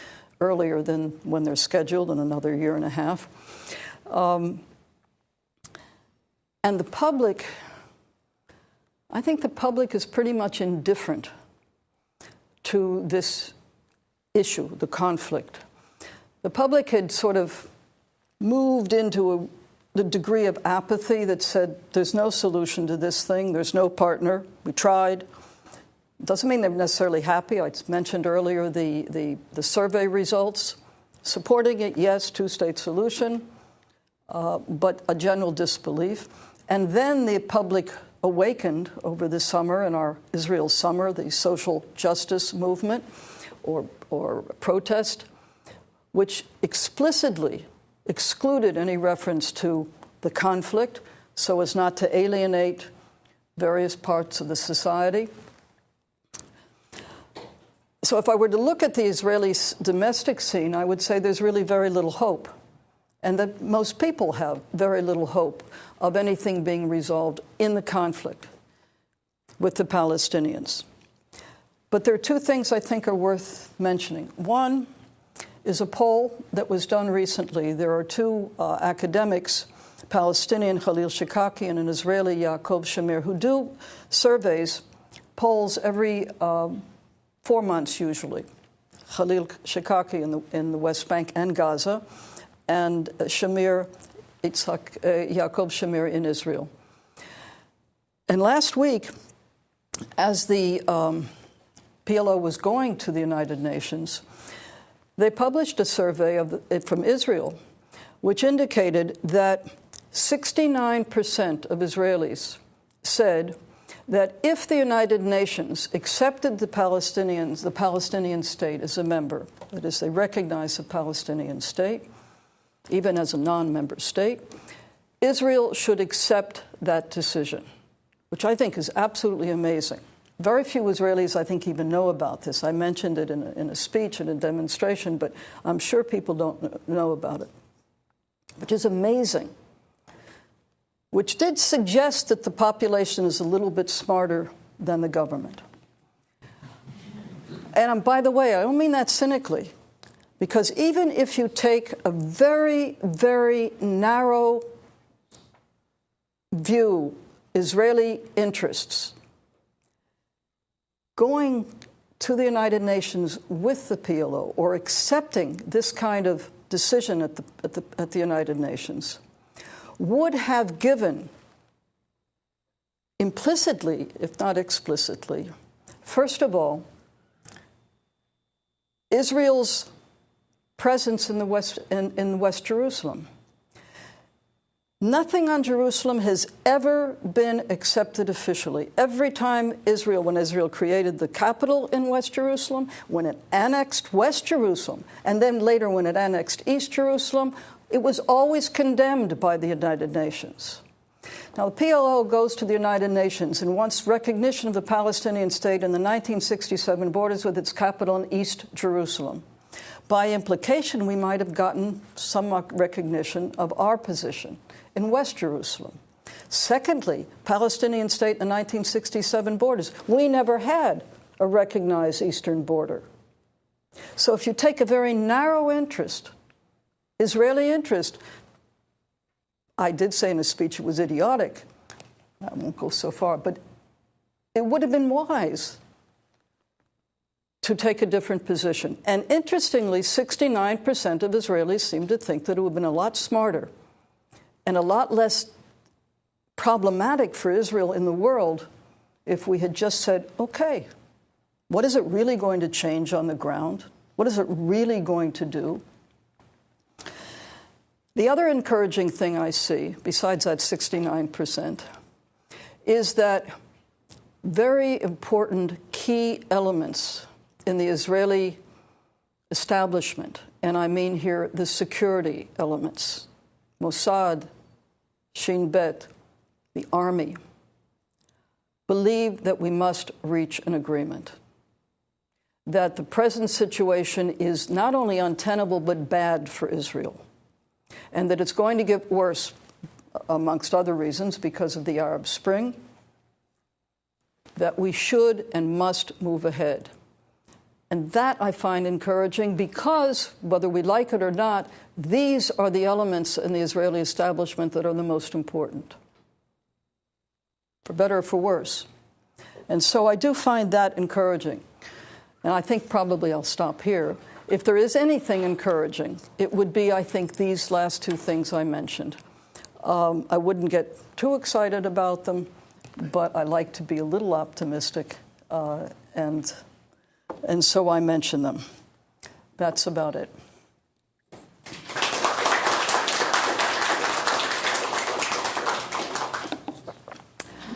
earlier than when they're scheduled in another year and a half. And the public, I think the public is pretty much indifferent to this issue, the conflict. The public had sort of moved into the degree of apathy that said, there's no solution to this thing, there's no partner, we tried. Doesn't mean they're necessarily happy. I mentioned earlier the survey results. Supporting it, yes, two-state solution, but a general disbelief. And then the public awakened over the summer, in our Israel summer, the social justice movement or protest, which explicitly excluded any reference to the conflict so as not to alienate various parts of the society. So if I were to look at the Israeli domestic scene, I would say there's really very little hope, and that most people have very little hope of anything being resolved in the conflict with the Palestinians. But there are two things I think are worth mentioning. One is a poll that was done recently. There are two academics, Palestinian Khalil Shikaki and an Israeli Yaakov Shamir, who do surveys, polls every 4 months usually. Khalil Shikaki in the West Bank and Gaza, and Yaakov Shamir in Israel. And last week, as the PLO was going to the United Nations, they published a survey from Israel, which indicated that 69% of Israelis said that if the United Nations accepted the Palestinian state as a member, that is, they recognize the Palestinian state, even as a non-member state, Israel should accept that decision, which I think is absolutely amazing. Very few Israelis, I think, even know about this. I mentioned it in a speech, in a demonstration, but I'm sure people don't know about it, which is amazing, which did suggest that the population is a little bit smarter than the government. And by the way, I don't mean that cynically, because even if you take a very, very narrow view, Israeli interests, going to the United Nations with the PLO or accepting this kind of decision at the United Nations would have given implicitly, if not explicitly, first of all, Israel's presence in West Jerusalem. Nothing on Jerusalem has ever been accepted officially. Every time when Israel created the capital in West Jerusalem, when it annexed West Jerusalem, and then later when it annexed East Jerusalem, it was always condemned by the United Nations. Now, the PLO goes to the United Nations and wants recognition of the Palestinian state in the 1967 borders with its capital in East Jerusalem. By implication, we might have gotten some recognition of our position in West Jerusalem. Secondly, Palestinian state in the 1967 borders. We never had a recognized eastern border. So if you take a very narrow interest, Israeli interest, I did say in a speech it was idiotic. I won't go so far, but it would have been wise to take a different position. And interestingly, 69% of Israelis seem to think that it would have been a lot smarter and a lot less problematic for Israel in the world if we had just said, okay, what is it really going to change on the ground? What is it really going to do? The other encouraging thing I see, besides that 69%, is that very important key elements in the Israeli establishment, and I mean here the security elements, Mossad, Shin Bet, the army, believe that we must reach an agreement. that the present situation is not only untenable but bad for Israel, and that it's going to get worse, amongst other reasons, because of the Arab Spring, that we should and must move ahead. And that I find encouraging because, whether we like it or not, these are the elements in the Israeli establishment that are the most important, for better or for worse. And so I do find that encouraging. And I think probably I'll stop here. If there is anything encouraging, it would be, I think, these last two things I mentioned. I wouldn't get too excited about them, but I like to be a little optimistic, and so I mention them. That's about it.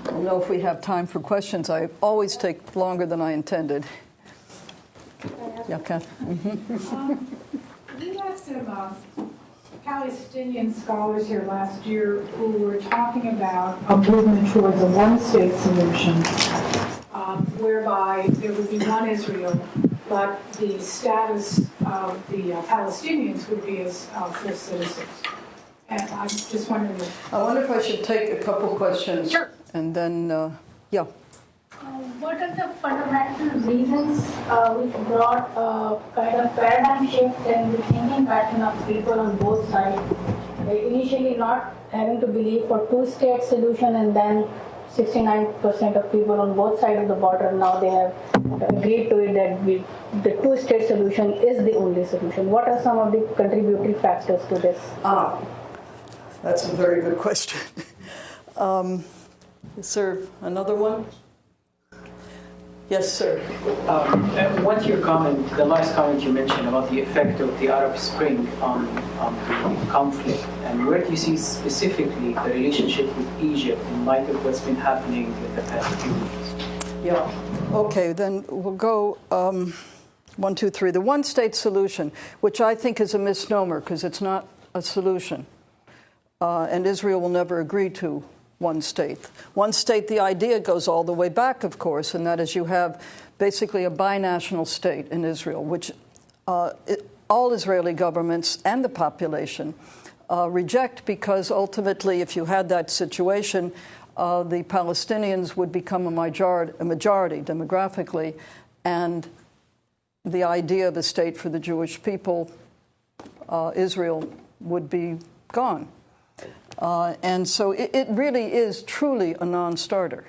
I don't know if we have time for questions. I always take longer than I intended. Yeah, Kat? We had some Palestinian scholars here last year who were talking about a movement towards a one-state solution, whereby there would be one Israel, but the status of the Palestinians would be as full citizens. And I'm just wondering I wonder if I should take a couple questions. Sure. And then, yeah. What are the fundamental reasons which brought a kind of paradigm shift in the thinking pattern of people on both sides? Initially not having to believe for two-state solution, and then 69% of people on both sides of the border, now they have agreed to it that the two-state solution is the only solution. What are some of the contributory factors to this? That's a very good question. Is there another one? Yes, sir. What's your comment, the last comment you mentioned about the effect of the Arab Spring on the conflict, and where do you see specifically the relationship with Egypt in light of what's been happening in the past few weeks? Yeah. Okay, then we'll go 1, 2, 3. The one-state solution, which I think is a misnomer because it's not a solution, and Israel will never agree to one state. One state, the idea goes all the way back, of course, and that is you have basically a binational state in Israel, which all Israeli governments and the population reject, because ultimately, if you had that situation, the Palestinians would become a majority demographically, and the idea of a state for the Jewish people, Israel, would be gone. And so it really is truly a non-starter.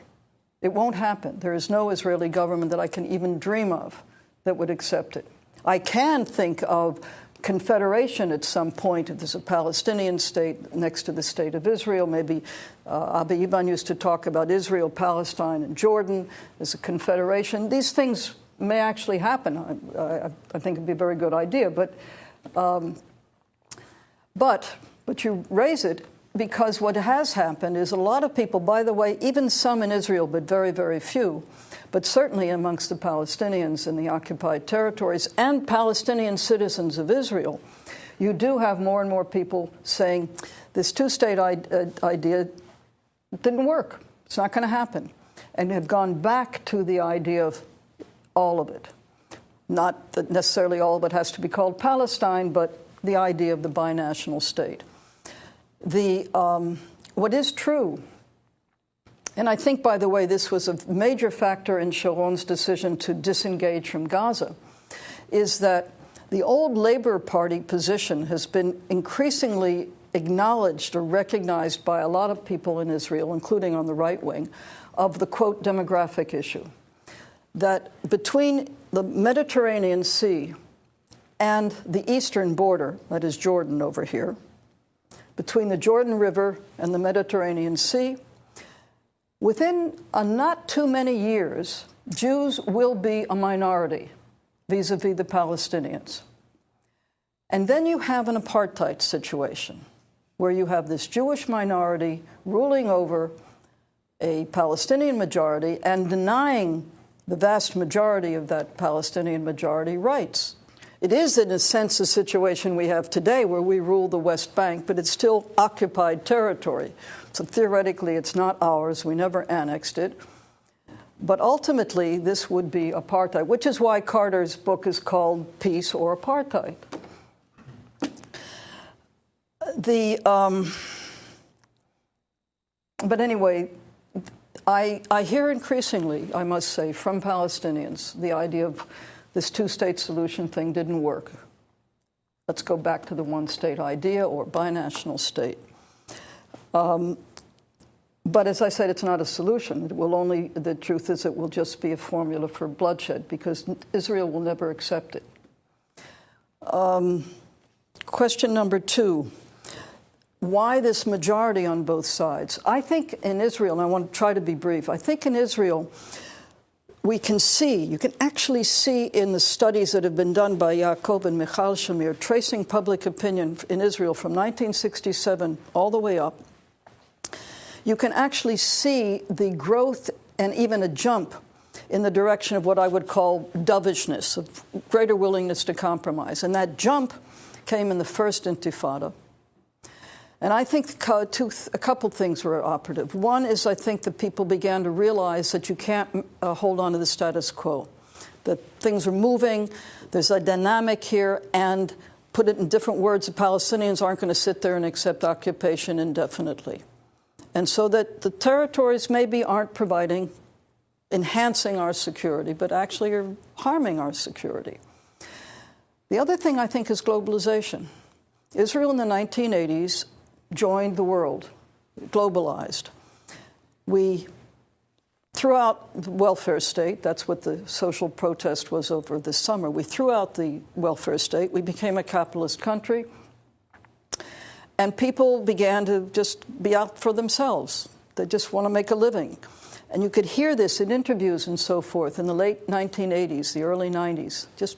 It won't happen. There is no Israeli government that I can even dream of that would accept it. I can think of confederation at some point if there's a Palestinian state next to the state of Israel. Maybe Abi Iban used to talk about Israel, Palestine, and Jordan as a confederation. These things may actually happen. I think it'd be a very good idea. But you raise it because what has happened is a lot of people, by the way, even some in Israel, but very, very few, but certainly amongst the Palestinians in the occupied territories and Palestinian citizens of Israel, you do have more and more people saying this two-state idea didn't work. It's not going to happen. And have gone back to the idea of all of it. Not that necessarily all of it has to be called Palestine, but the idea of the binational state. What is true, and I think, by the way, this was a major factor in Sharon's decision to disengage from Gaza, is that the old Labour Party position has been increasingly acknowledged or recognized by a lot of people in Israel, including on the right wing, of the, quote, demographic issue. That between the Mediterranean Sea and the eastern border, that is Jordan over here, between the Jordan River and the Mediterranean Sea, within not too many years, Jews will be a minority vis-a-vis the Palestinians. And then you have an apartheid situation where you have this Jewish minority ruling over a Palestinian majority and denying the vast majority of that Palestinian majority rights. It is, in a sense, a situation we have today where we rule the West Bank, but it's still occupied territory. So theoretically, it's not ours. We never annexed it. But ultimately, this would be apartheid, which is why Carter's book is called Peace or Apartheid. But anyway, I hear increasingly, I must say, from Palestinians, the idea of this two-state solution thing didn't work. Let's go back to the one-state idea or binational state. But as I said, it's not a solution. It will only, the truth is it will just be a formula for bloodshed because Israel will never accept it. Question number 2. Why this majority on both sides? I think in Israel, and I want to try to be brief, I think in Israel we can see, you can actually see in the studies that have been done by Yaakov and Michal Shamir, tracing public opinion in Israel from 1967 all the way up, you can actually see the growth and even a jump in the direction of what I would call dovishness, of greater willingness to compromise. And that jump came in the first Intifada. And I think a couple things were operative. One is I think that people began to realize that you can't hold on to the status quo, that things are moving, there's a dynamic here, and put it in different words, the Palestinians aren't going to sit there and accept occupation indefinitely. And so that the territories maybe aren't enhancing our security, but actually are harming our security. The other thing I think is globalization. Israel in the 1980s joined the world, globalized. We threw out the welfare state. That's what the social protest was over this summer. We threw out the welfare state. We became a capitalist country. And people began to just be out for themselves. They just want to make a living. And you could hear this in interviews and so forth in the late 1980s, the early 90s. Just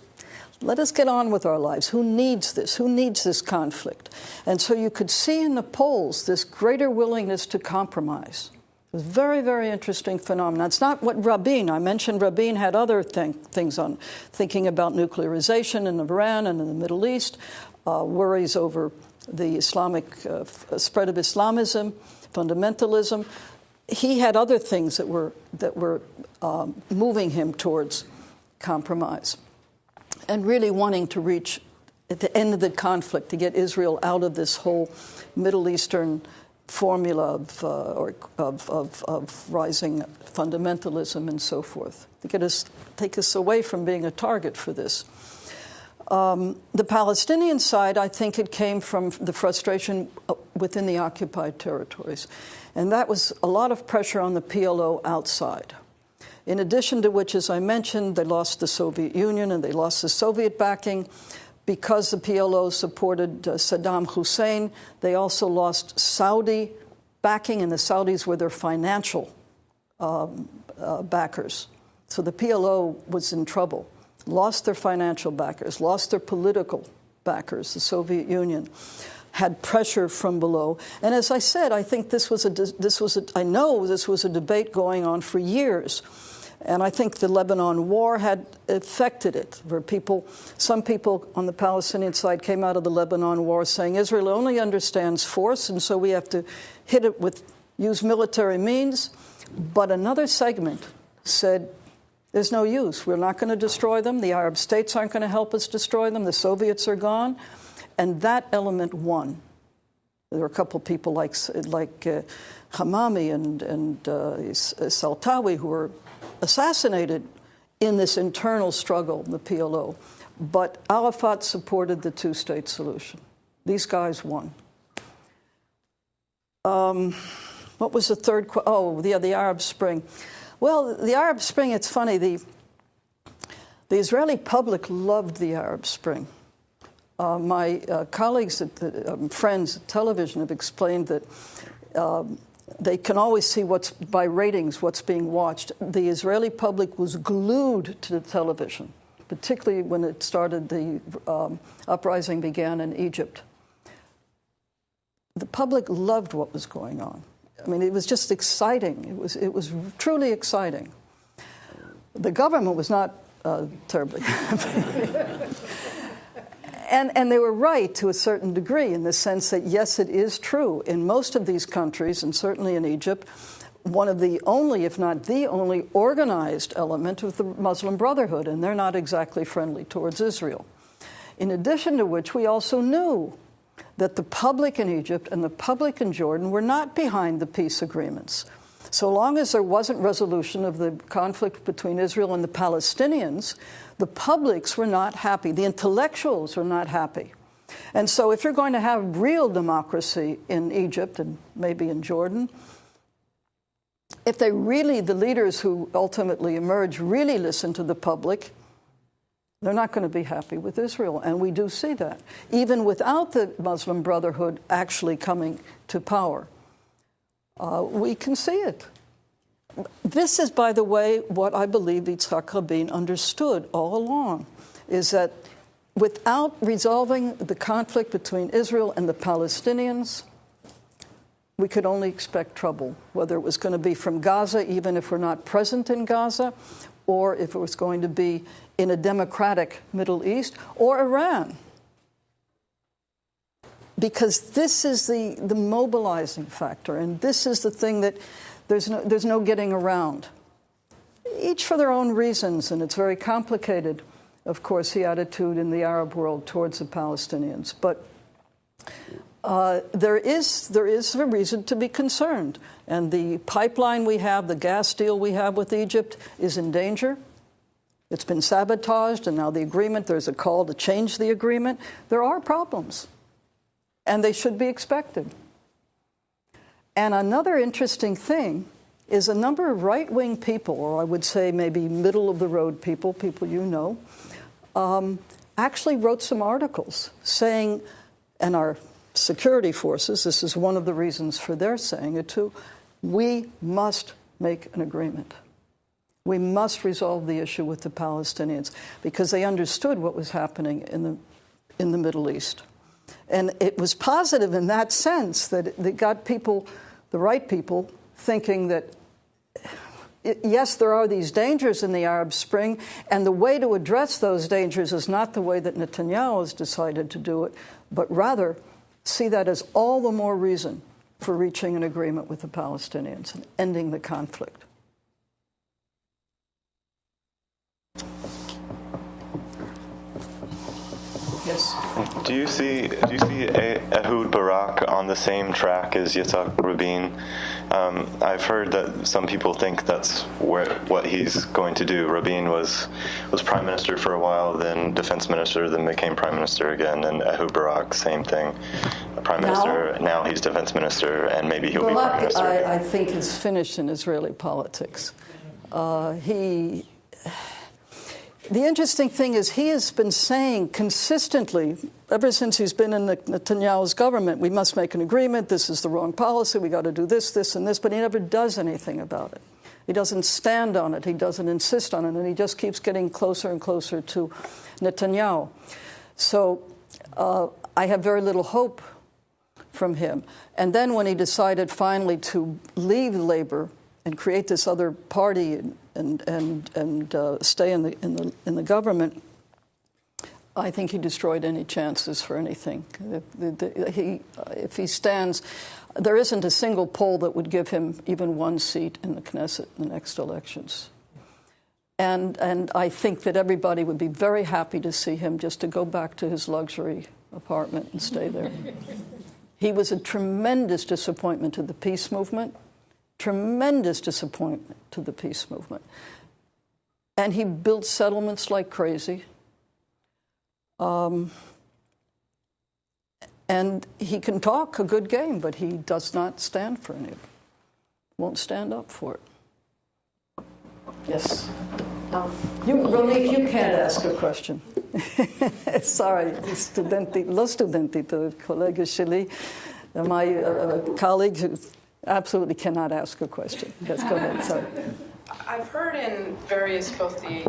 let us get on with our lives. Who needs this? Who needs this conflict? And so you could see in the polls this greater willingness to compromise. It was a very, very interesting phenomenon. It's not what Rabin, I mentioned Rabin had other things on, thinking about nuclearization in Iran and in the Middle East, worries over the Islamic spread of Islamism, fundamentalism. He had other things that were moving him towards compromise and really wanting to reach at the end of the conflict to get Israel out of this whole Middle Eastern formula of rising fundamentalism and so forth, to take us away from being a target for this. The Palestinian side, I think it came from the frustration within the occupied territories. And that was a lot of pressure on the PLO outside. In addition to which, as I mentioned, they lost the Soviet Union and they lost the Soviet backing. Because the PLO supported Saddam Hussein, they also lost Saudi backing, and the Saudis were their financial backers. So the PLO was in trouble. Lost their financial backers, lost their political backers, the Soviet Union, had pressure from below. And as I said, I think I know this was a debate going on for years. And I think the Lebanon war had affected it, where some people on the Palestinian side came out of the Lebanon war saying Israel only understands force, and so we have to use military means. But another segment said, there's no use. We're not going to destroy them. The Arab states aren't going to help us destroy them. The Soviets are gone. And that element won. There were a couple of people like Hamami and Saltawi who were assassinated in this internal struggle, the PLO. But Arafat supported the two-state solution. These guys won. What was the third question? Oh, the Arab Spring. Well, the Arab Spring, it's funny. The Israeli public loved the Arab Spring. My colleagues, friends at television have explained that they can always see by ratings what's being watched. The Israeli public was glued to the television, particularly when it started, the uprising began in Egypt. The public loved what was going on. I mean, it was just exciting. It was truly exciting. The government was not terribly happy. And they were right to a certain degree in the sense that, yes, it is true. In most of these countries, and certainly in Egypt, one of the only, if not the only, organized element of the Muslim Brotherhood, and they're not exactly friendly towards Israel. In addition to which, we also knew that the public in Egypt and the public in Jordan were not behind the peace agreements. So long as there wasn't resolution of the conflict between Israel and the Palestinians, the publics were not happy. The intellectuals were not happy. And so if you're going to have real democracy in Egypt and maybe in Jordan, if they really, the leaders who ultimately emerge, really listen to the public, they're not going to be happy with Israel. And we do see that, even without the Muslim Brotherhood actually coming to power. We can see it. This is, by the way, what I believe Yitzhak Rabin understood all along, is that without resolving the conflict between Israel and the Palestinians, we could only expect trouble, whether it was going to be from Gaza, even if we're not present in Gaza, or if it was going to be in a democratic Middle East, or Iran. Because this is the mobilizing factor, and this is the thing that there's no getting around. Each for their own reasons, and it's very complicated, of course, the attitude in the Arab world towards the Palestinians. But there is a reason to be concerned. And the pipeline we have, the gas deal we have with Egypt, is in danger. It's been sabotaged, and now the agreement, there's a call to change the agreement. There are problems, and they should be expected. And another interesting thing is a number of right-wing people, or I would say maybe middle-of-the-road people you know, actually wrote some articles saying, and our security forces, this is one of the reasons for their saying it too, we must make an agreement. We must resolve the issue with the Palestinians, because they understood what was happening in the Middle East. And it was positive in that sense that it got people, the right people, thinking that, yes, there are these dangers in the Arab Spring, and the way to address those dangers is not the way that Netanyahu has decided to do it, but rather see that as all the more reason for reaching an agreement with the Palestinians and ending the conflict. Yes. Do you see Ehud Barak on the same track as Yitzhak Rabin? I've heard that some people think that's what he's going to do. Rabin was prime minister for a while, then defense minister, then became prime minister again, and Ehud Barak, same thing. Prime minister, now he's defense minister, and maybe he'll be prime minister. I think is finished in Israeli politics. The interesting thing is he has been saying consistently, ever since he's been in Netanyahu's government, we must make an agreement, this is the wrong policy, we got to do this, this, and this, but he never does anything about it. He doesn't stand on it, he doesn't insist on it, and he just keeps getting closer and closer to Netanyahu. So I have very little hope from him. And then when he decided finally to leave Labor and create this other party and stay in the government, I think he destroyed any chances for anything. If he stands, there isn't a single poll that would give him even one seat in the Knesset in the next elections. And I think that everybody would be very happy to see him just to go back to his luxury apartment and stay there. He was a tremendous disappointment to the peace movement. Tremendous disappointment to the peace movement. And he built settlements like crazy. And he can talk a good game, but he does not stand for any of it. Won't stand up for it. Yes? Ronik, you can't ask a question. Sorry, lo studentito, collega sheli, my colleague, absolutely cannot ask a question. Yes, go ahead, sorry. I've heard in various, both the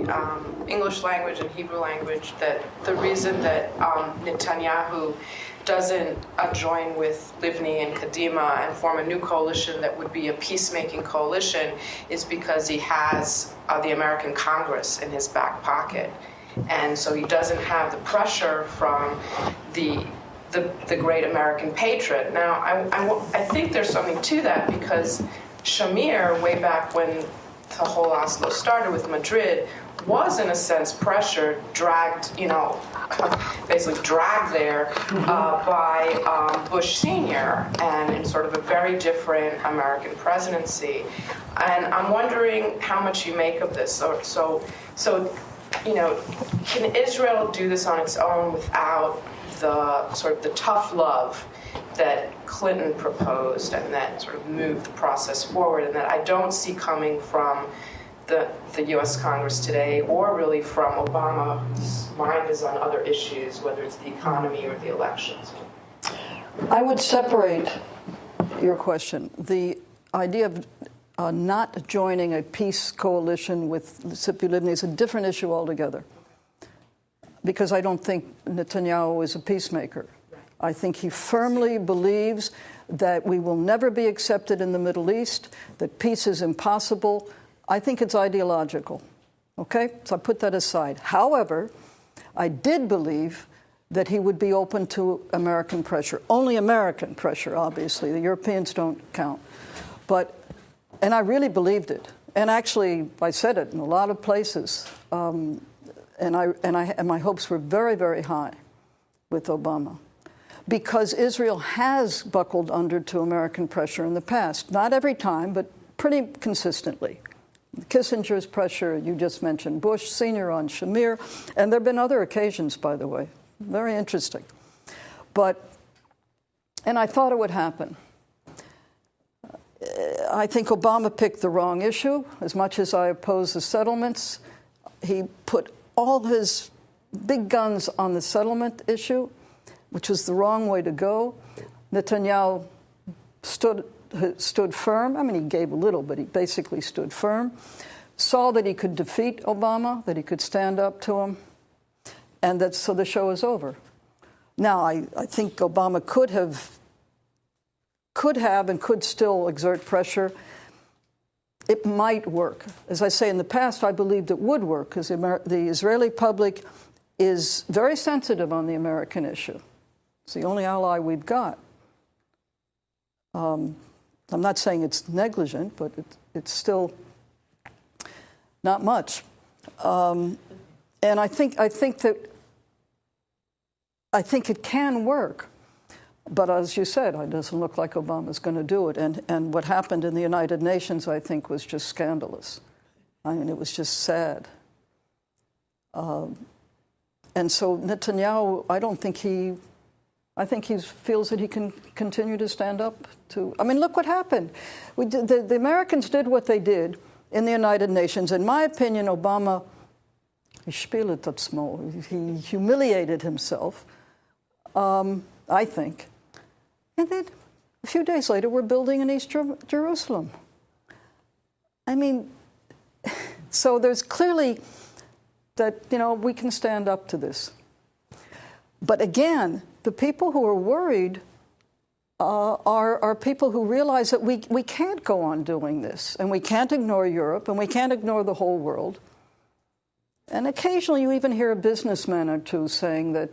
English language and Hebrew language, that the reason that Netanyahu doesn't join with Livni and Kadima and form a new coalition that would be a peacemaking coalition is because he has the American Congress in his back pocket. And so he doesn't have the pressure from the great American patriot. Now, I think there's something to that, because Shamir, way back when the whole Oslo started with Madrid, was in a sense pressured, dragged, basically dragged there by Bush Sr. and in sort of a very different American presidency. And I'm wondering how much you make of this. So can Israel do this on its own without the sort of the tough love that Clinton proposed and that sort of moved the process forward, and that I don't see coming from the U.S. Congress today, or really from Obama, whose mind is on other issues, whether it's the economy or the elections? I would separate your question. The idea of not joining a peace coalition with Tzipi Livni is a different issue altogether, because I don't think Netanyahu is a peacemaker. I think he firmly believes that we will never be accepted in the Middle East, that peace is impossible. I think it's ideological, okay? So I put that aside. However, I did believe that he would be open to American pressure. Only American pressure, obviously. The Europeans don't count. And I really believed it. And actually, I said it in a lot of places. And my hopes were very, very high with Obama, because Israel has buckled under to American pressure in the past. Not every time, but pretty consistently. Kissinger's pressure, you just mentioned Bush Sr. on Shamir, and there have been other occasions, by the way. Very interesting. And I thought it would happen. I think Obama picked the wrong issue. As much as I oppose the settlements, he put all his big guns on the settlement issue, which was the wrong way to go. Netanyahu stood firm. I mean, he gave a little, but he basically stood firm. Saw that he could defeat Obama, that he could stand up to him, and so the show is over. Now, I think Obama could have and could still exert pressure. It might work. As I say, in the past, I believed it would work, because the Israeli public is very sensitive on the American issue. It's the only ally we've got. I'm not saying it's negligent, but it's still not much. And I think it can work. But as you said, it doesn't look like Obama's going to do it. And what happened in the United Nations, I think, was just scandalous. I mean, it was just sad. And so Netanyahu, I think he feels that he can continue to stand up to. I mean, look what happened. The Americans did what they did in the United Nations. In my opinion, Obama, he humiliated himself, I think. And then a few days later, we're building in East Jerusalem. I mean, so there's clearly that, we can stand up to this. But again, the people who are worried are people who realize that we can't go on doing this, and we can't ignore Europe, and we can't ignore the whole world. And occasionally you even hear a businessman or two saying that,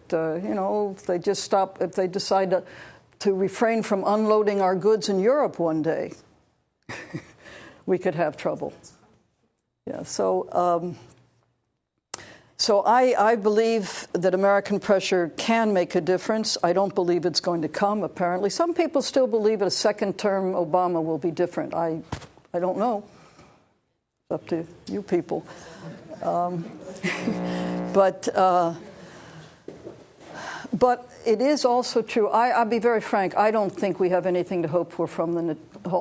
if they decide to refrain from unloading our goods in Europe one day, we could have trouble. Yeah, so I believe that American pressure can make a difference. I don't believe it's going to come, apparently. Some people still believe a second term Obama will be different. I don't know. It's up to you people. But it is also true. I'll be very frank. I don't think we have anything to hope for from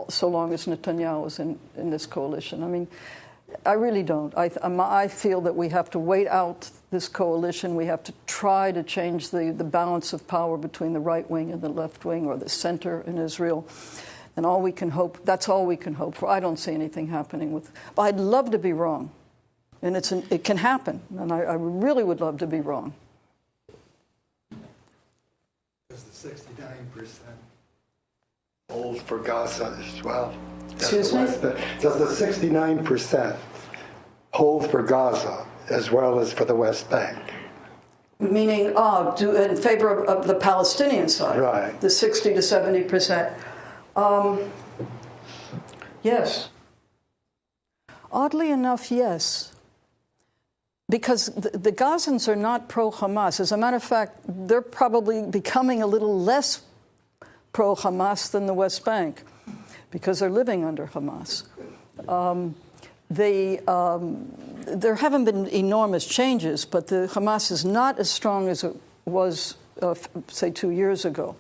so long as Netanyahu is in this coalition. I mean, I really don't. I feel that we have to wait out this coalition. We have to try to change the balance of power between the right wing and the left wing, or the center in Israel. And all we can hope, that's all we can hope for. I don't see anything happening but I'd love to be wrong. And it can happen. And I really would love to be wrong. Does the 69% hold for Gaza as well? Excuse me? Does the 69% hold for Gaza as well as for the West Bank? Meaning, in favor of the Palestinian side, right? The 60 to 70%. Yes. Oddly enough, yes. Because the Gazans are not pro-Hamas. As a matter of fact, they're probably becoming a little less pro-Hamas than the West Bank because they're living under Hamas. There haven't been enormous changes, but the Hamas is not as strong as it was, say, 2 years ago.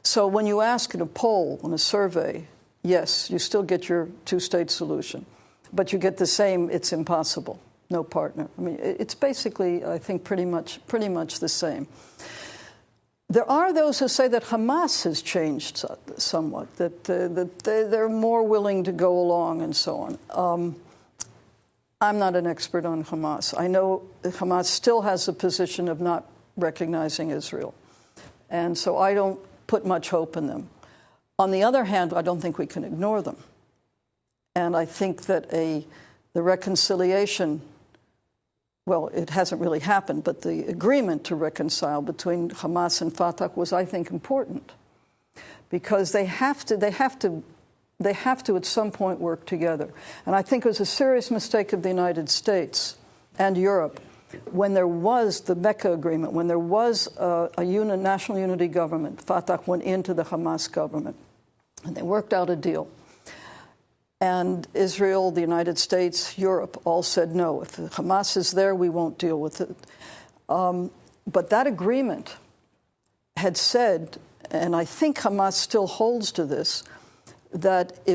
So when you ask in a poll, in a survey, yes, you still get your two-state solution, but you get the same, it's impossible, no partner. I mean, it's basically, I think, pretty much the same. There are those who say that Hamas has changed somewhat, that they're more willing to go along and so on. I'm not an expert on Hamas. I know that Hamas still has a position of not recognizing Israel, and so I don't put much hope in them. On the other hand, I don't think we can ignore them. And I think that the reconciliation, well, it hasn't really happened, but the agreement to reconcile between Hamas and Fatah was, I think, important. Because they have to at some point work together. And I think it was a serious mistake of the United States and Europe when there was the Mecca Agreement, when there was a national unity government. Fatah went into the Hamas government, and they worked out a deal. And Israel, the United States, Europe all said, no, if Hamas is there, we won't deal with it. But that agreement had said, and I think Hamas still holds to this, that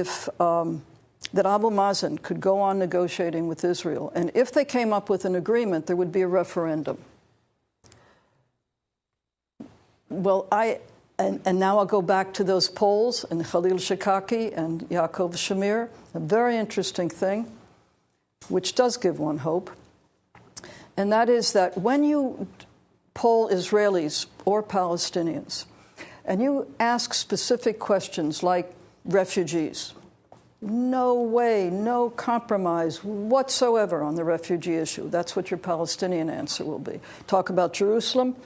that Abu Mazen could go on negotiating with Israel, and if they came up with an agreement, there would be a referendum. Well, and now I'll go back to those polls and Khalil Shikaki and Yaakov Shamir, a very interesting thing, which does give one hope, and that is that when you poll Israelis or Palestinians, and you ask specific questions like refugees, no way, no compromise whatsoever on the refugee issue. That's what your Palestinian answer will be. Talk about Jerusalem,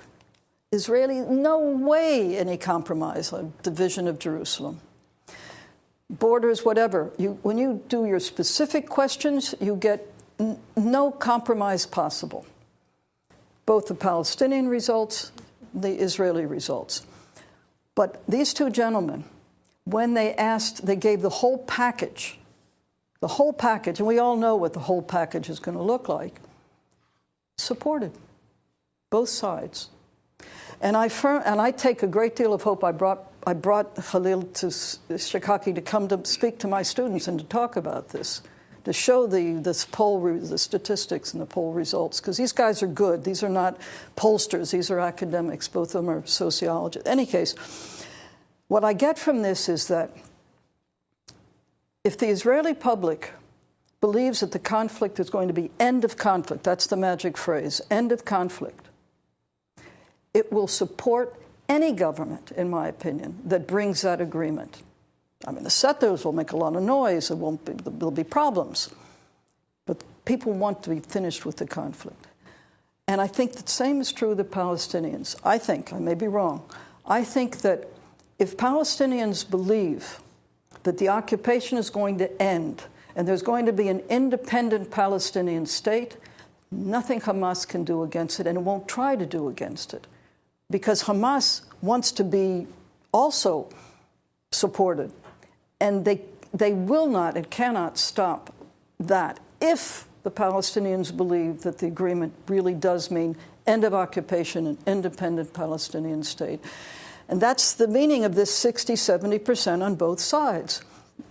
Israeli, no way any compromise on division of Jerusalem. Borders, whatever. When you do your specific questions, you get no compromise possible. Both the Palestinian results, the Israeli results. But these two gentlemen, when they asked, they gave the whole package, and we all know what the whole package is going to look like, supported both sides. And I take a great deal of hope. I brought Khalil to Shikaki to come to speak to my students and to talk about this, to show the statistics and the poll results, because these guys are good. These are not pollsters. These are academics. Both of them are sociologists. In any case, what I get from this is that if the Israeli public believes that the conflict is going to be end of conflict, that's the magic phrase, end of conflict, it will support any government, in my opinion, that brings that agreement. I mean, the settlers will make a lot of noise. There'll be problems. But people want to be finished with the conflict. And I think the same is true of the Palestinians. I may be wrong, I think that if Palestinians believe that the occupation is going to end and there's going to be an independent Palestinian state, nothing Hamas can do against it, and it won't try to do against it. Because Hamas wants to be also supported, and they will not and cannot stop that if the Palestinians believe that the agreement really does mean end of occupation and independent Palestinian state. And that's the meaning of this 60-70% on both sides.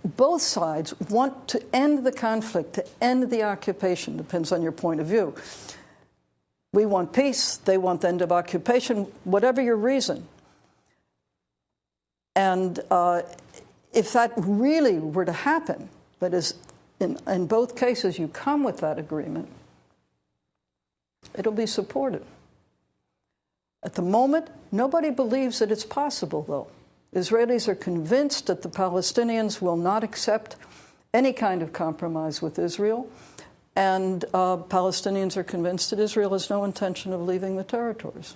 Both sides want to end the conflict, to end the occupation, depends on your point of view. We want peace, they want the end of occupation, whatever your reason. And if that really were to happen, that is, in both cases you come with that agreement, it'll be supported. At the moment, nobody believes that it's possible, though. Israelis are convinced that the Palestinians will not accept any kind of compromise with Israel, and Palestinians are convinced that Israel has no intention of leaving the territories.